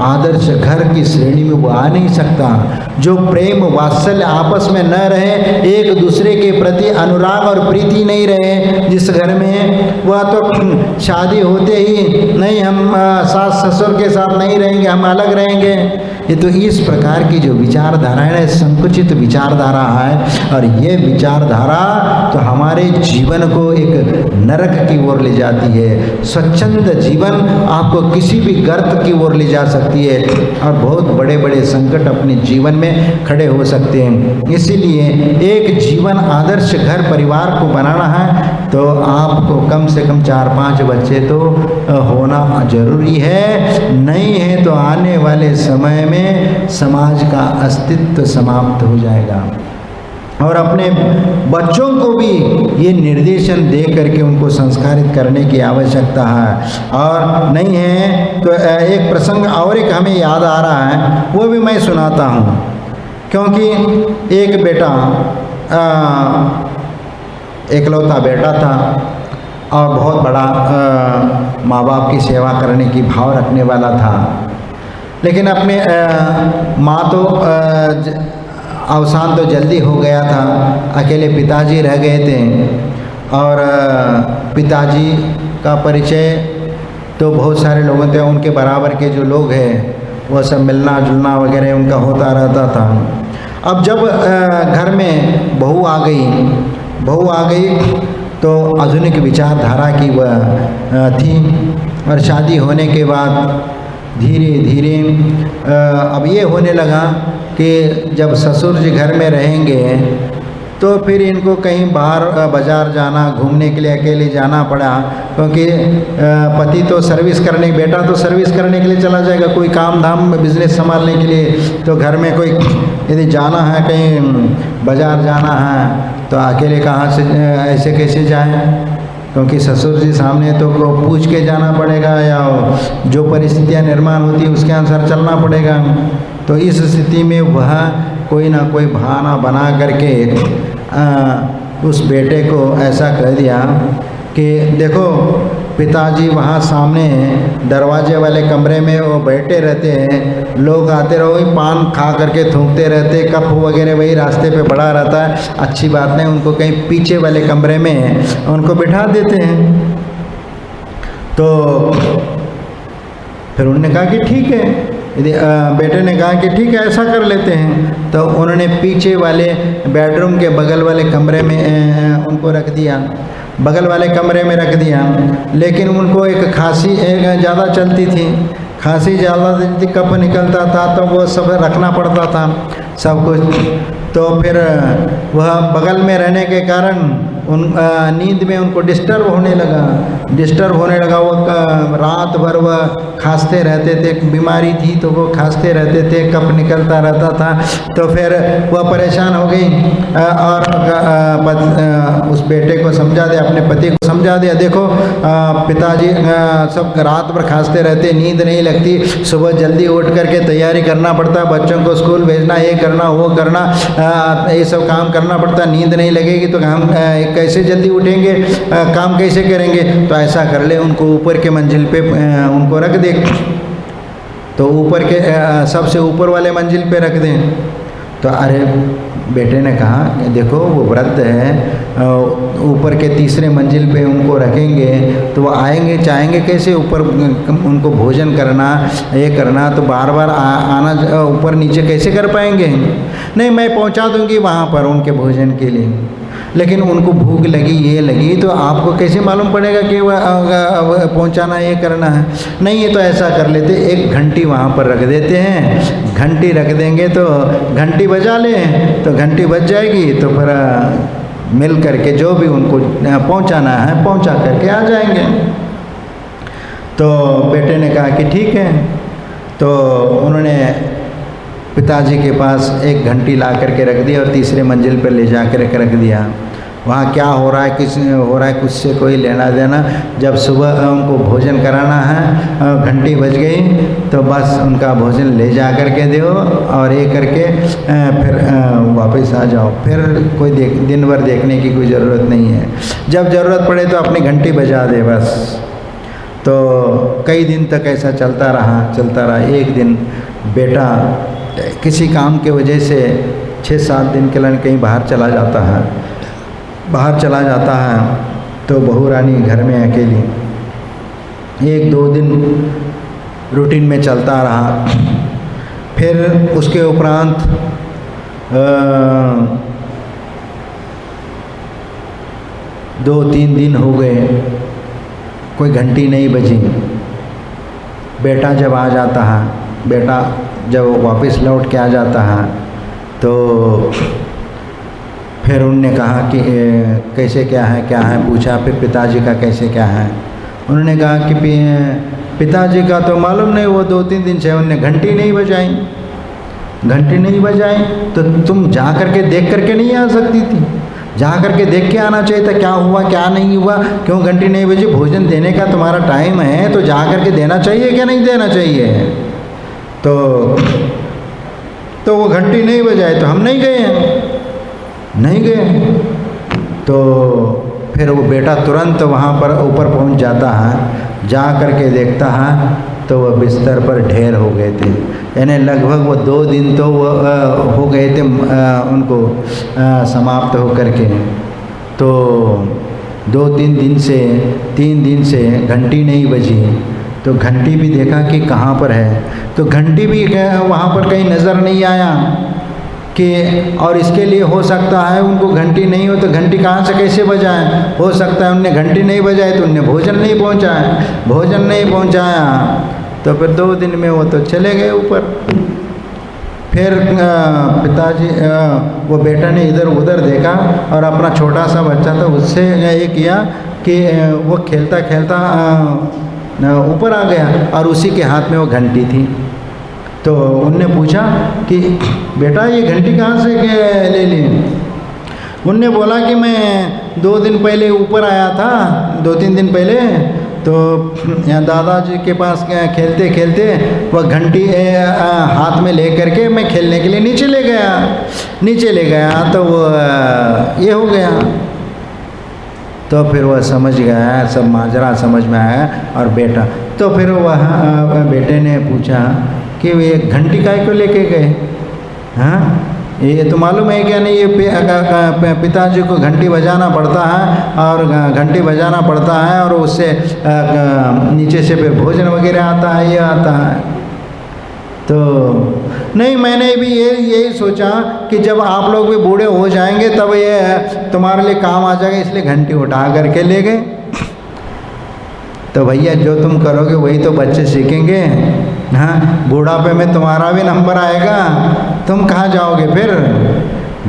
आदर्श घर की श्रेणी में वो आ नहीं सकता। जो प्रेम वात्सल्य आपस में न रहे, एक दूसरे के प्रति अनुराग और प्रीति नहीं रहे, जिस घर में वह तो शादी होते ही नहीं हम सास ससुर के साथ नहीं रहेंगे, हम अलग रहेंगे, ये तो इस प्रकार की जो विचारधारा है, संकुचित विचारधारा है। और ये विचारधारा तो हमारे जीवन को एक नरक की ओर ले जाती है। स्वच्छंद जीवन आपको किसी भी गर्त की ओर ले जा सकती है और बहुत बड़े बड़े संकट अपने जीवन में खड़े हो सकते हैं। इसीलिए एक जीवन आदर्श घर परिवार को बनाना है तो आपको कम से कम 4-5 बच्चे तो होना जरूरी है, नहीं है तो आने वाले समय में समाज का अस्तित्व समाप्त हो जाएगा। और अपने बच्चों को भी ये निर्देशन दे करके उनको संस्कारित करने की आवश्यकता है। और नहीं है तो एक प्रसंग और एक हमें याद आ रहा है, वो भी मैं सुनाता हूँ। क्योंकि एक बेटा एकलौता बेटा था और बहुत बड़ा माँ बाप की सेवा करने की भाव रखने वाला था। लेकिन अपने माँ तो अवसान तो जल्दी हो गया था, अकेले पिताजी रह गए थे। और पिताजी का परिचय तो बहुत सारे लोगों थे, उनके बराबर के जो लोग हैं वो सब मिलना जुलना वगैरह उनका होता रहता था। अब जब घर में बहू आ गई तो आधुनिक विचारधारा की वह थी। और शादी होने के बाद धीरे धीरे अब ये होने लगा कि जब ससुर जी घर में रहेंगे तो फिर इनको कहीं बाहर बाज़ार जाना, घूमने के लिए अकेले जाना पड़ा। क्योंकि पति तो सर्विस करने, बेटा तो सर्विस करने के लिए चला जाएगा, कोई काम धाम बिजनेस संभालने के लिए। तो घर में कोई यदि जाना है, कहीं बाज़ार जाना है तो अकेले कहाँ से ऐसे कैसे जाएं? क्योंकि ससुर जी सामने तो पूछ के जाना पड़ेगा, या जो परिस्थितियाँ निर्माण होती है उसके अनुसार चलना पड़ेगा। तो इस स्थिति में वह कोई ना कोई बहाना बना करके उस बेटे को ऐसा कह दिया कि देखो पिताजी वहाँ सामने दरवाजे वाले कमरे में वो बैठे रहते हैं, लोग आते रहो वही पान खा करके थूकते रहते, कप वगैरह वही रास्ते पे पड़ा रहता है, अच्छी बात नहीं, उनको कहीं पीछे वाले कमरे में उनको बिठा देते हैं। तो फिर उन्होंने कहा कि ठीक है, यदि बेटे ने कहा कि ठीक है ऐसा कर लेते हैं। तो उन्होंने पीछे वाले बेडरूम के बगल वाले कमरे में उनको रख दिया, बगल वाले कमरे में रख दिया। लेकिन उनको एक खांसी ज़्यादा चलती थी, खांसी ज़्यादा चलती, कफ निकलता था तो वो सब रखना पड़ता था सब कुछ। तो फिर वह बगल में रहने के कारण उन नींद में उनको डिस्टर्ब होने लगा। वो रात भर वह खांसते रहते थे, बीमारी थी तो वो खांसते रहते थे, कफ निकलता रहता था। तो फिर वह परेशान हो गई और उस बेटे को समझा दिया, अपने पति को समझा दिया, देखो पिताजी सब रात भर खांसते रहते, नींद नहीं लगती, सुबह जल्दी उठ करके तैयारी करना पड़ता, बच्चों को स्कूल भेजना, ये करना वो करना, ये सब काम करना पड़ता, नींद नहीं लगेगी तो हम कैसे जल्दी उठेंगे, काम कैसे करेंगे। तो ऐसा कर ले, उनको ऊपर के मंजिल पे उनको रख दे। तो ऊपर के सबसे ऊपर वाले मंजिल पे रख दें। तो अरे बेटे ने कहा देखो वो वृद्ध है, ऊपर के तीसरे मंजिल पे उनको रखेंगे तो वो आएंगे चाहेंगे कैसे ऊपर, उनको भोजन करना ये करना, तो बार बार आना ऊपर नीचे कैसे कर पाएंगे। नहीं मैं पहुंचा दूंगी वहाँ पर उनके भोजन के लिए, लेकिन उनको भूख लगी ये लगी तो आपको कैसे मालूम पड़ेगा कि वह पहुंचाना ये करना है। नहीं ये तो ऐसा कर लेते, एक घंटी वहाँ पर रख देते हैं, घंटी रख देंगे तो घंटी बजा लें तो घंटी बज जाएगी, तो फिर मिल करके जो भी उनको पहुंचाना है पहुंचा करके आ जाएंगे। तो बेटे ने कहा कि ठीक है। तो उन्होंने पिताजी के पास एक घंटी ला करके रख दी और तीसरे मंजिल पर ले जा कर रख दिया। वहाँ क्या हो रहा है किस हो रहा है कुछ से कोई लेना देना। जब सुबह उनको भोजन कराना है, घंटी बज गई तो बस उनका भोजन ले जा कर के दो और ये करके फिर वापस आ जाओ। फिर कोई दिन भर देखने की कोई ज़रूरत नहीं है, जब ज़रूरत पड़े तो अपनी घंटी बजा दे बस। तो कई दिन तक ऐसा चलता रहा। एक दिन बेटा किसी काम के वजह से 6-7 दिन के लिए कहीं बाहर चला जाता है तो बहू रानी घर में अकेली। 1-2 दिन रूटीन में चलता रहा। फिर उसके उपरांत 2-3 दिन हो गए, कोई घंटी नहीं बजी। बेटा जब आ जाता है, बेटा जब वापस लौट के आ जाता है तो फिर उनने कहा कि कैसे क्या है पूछा। फिर पिताजी का कैसे क्या है, उन्होंने कहा कि पिताजी का तो मालूम नहीं, वो 2-3 दिन से उन्होंने घंटी नहीं बजाई। घंटी नहीं बजाए तो तुम जा करके देख करके नहीं आ सकती थी? जा करके देख के आना चाहिए था, क्या हुआ क्या नहीं हुआ, क्यों घंटी नहीं बजी? भोजन देने का तुम्हारा टाइम है तो जा करके देना चाहिए क्या नहीं देना चाहिए? तो वो घंटी नहीं बजाए तो हम नहीं गए हैं, नहीं गए। तो फिर वो बेटा तुरंत वहाँ पर ऊपर पहुँच जाता है, जा करके देखता है तो वह बिस्तर पर ढेर हो गए थे। यानी लगभग वो 2 दिन तो वो हो गए थे उनको समाप्त हो करके। तो 2-3 दिन से 3 दिन से घंटी नहीं बजी। तो घंटी भी देखा कि कहाँ पर है, तो घंटी भी वहाँ पर कहीं नज़र नहीं आया कि, और इसके लिए हो सकता है उनको घंटी नहीं हो तो घंटी कहाँ से कैसे बजाएं? हो सकता है उनने घंटी नहीं बजाई तो उनने भोजन नहीं पहुँचाया। तो फिर 2 दिन में वो तो चले गए ऊपर। फिर पिताजी वो बेटा ने इधर उधर देखा और अपना छोटा सा बच्चा था उससे ये किया कि वो खेलता खेलता ऊपर आ गया और उसी के हाथ में वो घंटी थी। तो उनने पूछा कि बेटा ये घंटी कहाँ से ले ली? उनने बोला कि मैं 2 दिन पहले ऊपर आया था, 2-3 दिन पहले, तो यहाँ दादाजी के पास खेलते खेलते वह घंटी हाथ में ले करके मैं खेलने के लिए नीचे ले गया तो वो ये हो गया। तो फिर वह समझ गया, सब माजरा समझ में आया। और बेटा तो फिर वह बेटे ने पूछा कि वे घंटी काहे को लेके गए? हाँ, ये तो मालूम है क्या नहीं? ये पिताजी को घंटी बजाना पड़ता है और घंटी बजाना पड़ता है और उससे नीचे से फिर भोजन वगैरह आता है, ये आता है। तो नहीं, मैंने भी यही सोचा कि जब आप लोग भी बूढ़े हो जाएंगे तब ये तुम्हारे लिए काम आ जाएगा, इसलिए घंटी उठा करके ले गए। तो भैया जो तुम करोगे वही तो बच्चे सीखेंगे। हाँ, बुढ़ापे में तुम्हारा भी नंबर आएगा, तुम कहाँ जाओगे फिर?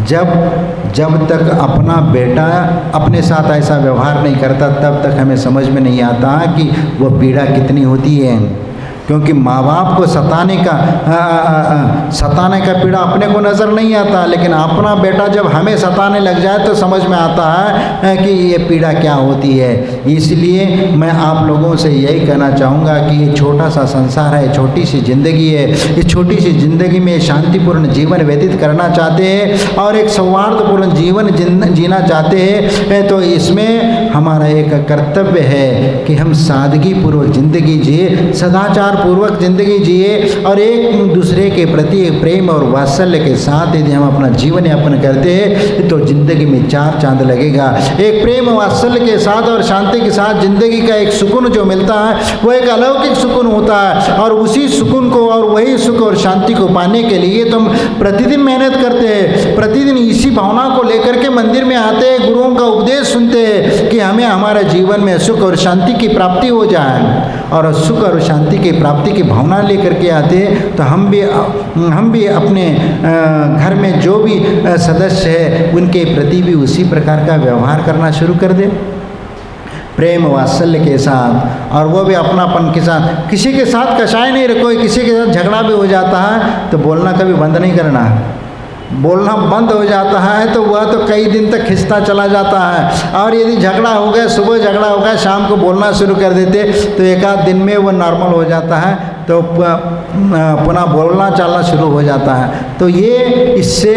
जब तक अपना बेटा अपने साथ ऐसा व्यवहार नहीं करता तब तक हमें समझ में नहीं आता कि वो पीड़ा कितनी होती है। क्योंकि माँ बाप को सताने का पीड़ा अपने को नज़र नहीं आता, लेकिन अपना बेटा जब हमें सताने लग जाए तो समझ में आता है कि ये पीड़ा क्या होती है। इसलिए मैं आप लोगों से यही कहना चाहूँगा कि ये छोटा सा संसार है, छोटी सी ज़िंदगी है। इस छोटी सी ज़िंदगी में शांतिपूर्ण जीवन व्यतीत करना चाहते हैं और एक सौहार्दपूर्ण जीवन जीना चाहते हैं, तो इसमें हमारा एक कर्तव्य है कि हम सादगीपूर्वक ज़िंदगी जिए, सदाचार पूर्वक ज़िंदगी जिए और एक दूसरे के प्रति प्रेम और वात्सल्य के साथ यदि हम अपना जीवन यापन करते हैं तो ज़िंदगी में 4 चांद लगेगा। एक प्रेम वात्सल्य के साथ और शांति के साथ ज़िंदगी का एक सुकून जो मिलता है वो एक अलौकिक सुकून होता है। और उसी सुकून को और वही सुख और शांति को पाने के लिए तुम प्रतिदिन मेहनत करते हैं, प्रतिदिन इसी भावना को लेकर के मंदिर में आते हैं, गुरुओं का उपदेश सुनते हैं कि हमें हमारे जीवन में सुख और शांति की प्राप्ति हो जाए। और सुख और शांति की प्राप्ति की भावना लेकर के आते हैं तो हम भी अपने घर में जो भी सदस्य है उनके प्रति भी उसी प्रकार का व्यवहार करना शुरू कर दे, प्रेम वात्सल्य के साथ। और वो भी अपनापन के साथ, किसी के साथ कसाय नहीं रखो। किसी के साथ झगड़ा भी हो जाता है तो बोलना कभी बंद नहीं करना। बोलना बंद हो जाता है तो वह तो कई दिन तक खिंचता चला जाता है। और यदि झगड़ा हो गया, सुबह झगड़ा हो गया, शाम को बोलना शुरू कर देते तो 1 आध दिन में वो नॉर्मल हो जाता है, तो पुनः बोलना चलना शुरू हो जाता है। तो ये इससे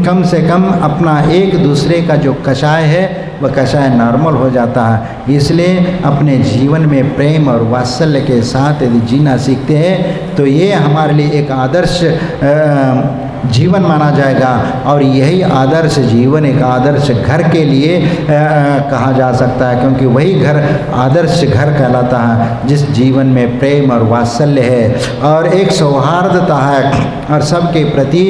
कम से कम अपना एक दूसरे का जो कषाय है वह कषाय नॉर्मल हो जाता है। इसलिए अपने जीवन में प्रेम और वात्सल्य के साथ यदि जीना सीखते हैं तो ये हमारे लिए एक आदर्श जीवन माना जाएगा। और यही आदर्श जीवन एक आदर्श घर के लिए कहा जा सकता है, क्योंकि वही घर आदर्श घर कहलाता है जिस जीवन में प्रेम और वात्सल्य है और एक सौहार्दता है और सबके प्रति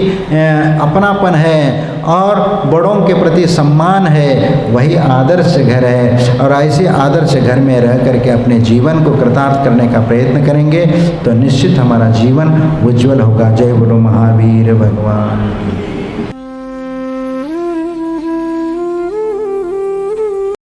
अपनापन है और बड़ों के प्रति सम्मान है, वही आदर्श घर है। और ऐसे आदर्श घर में रह करके अपने जीवन को कृतार्थ करने का प्रयत्न करेंगे तो निश्चित हमारा जीवन उज्जवल होगा। जय बोलो महावीर भगवान की।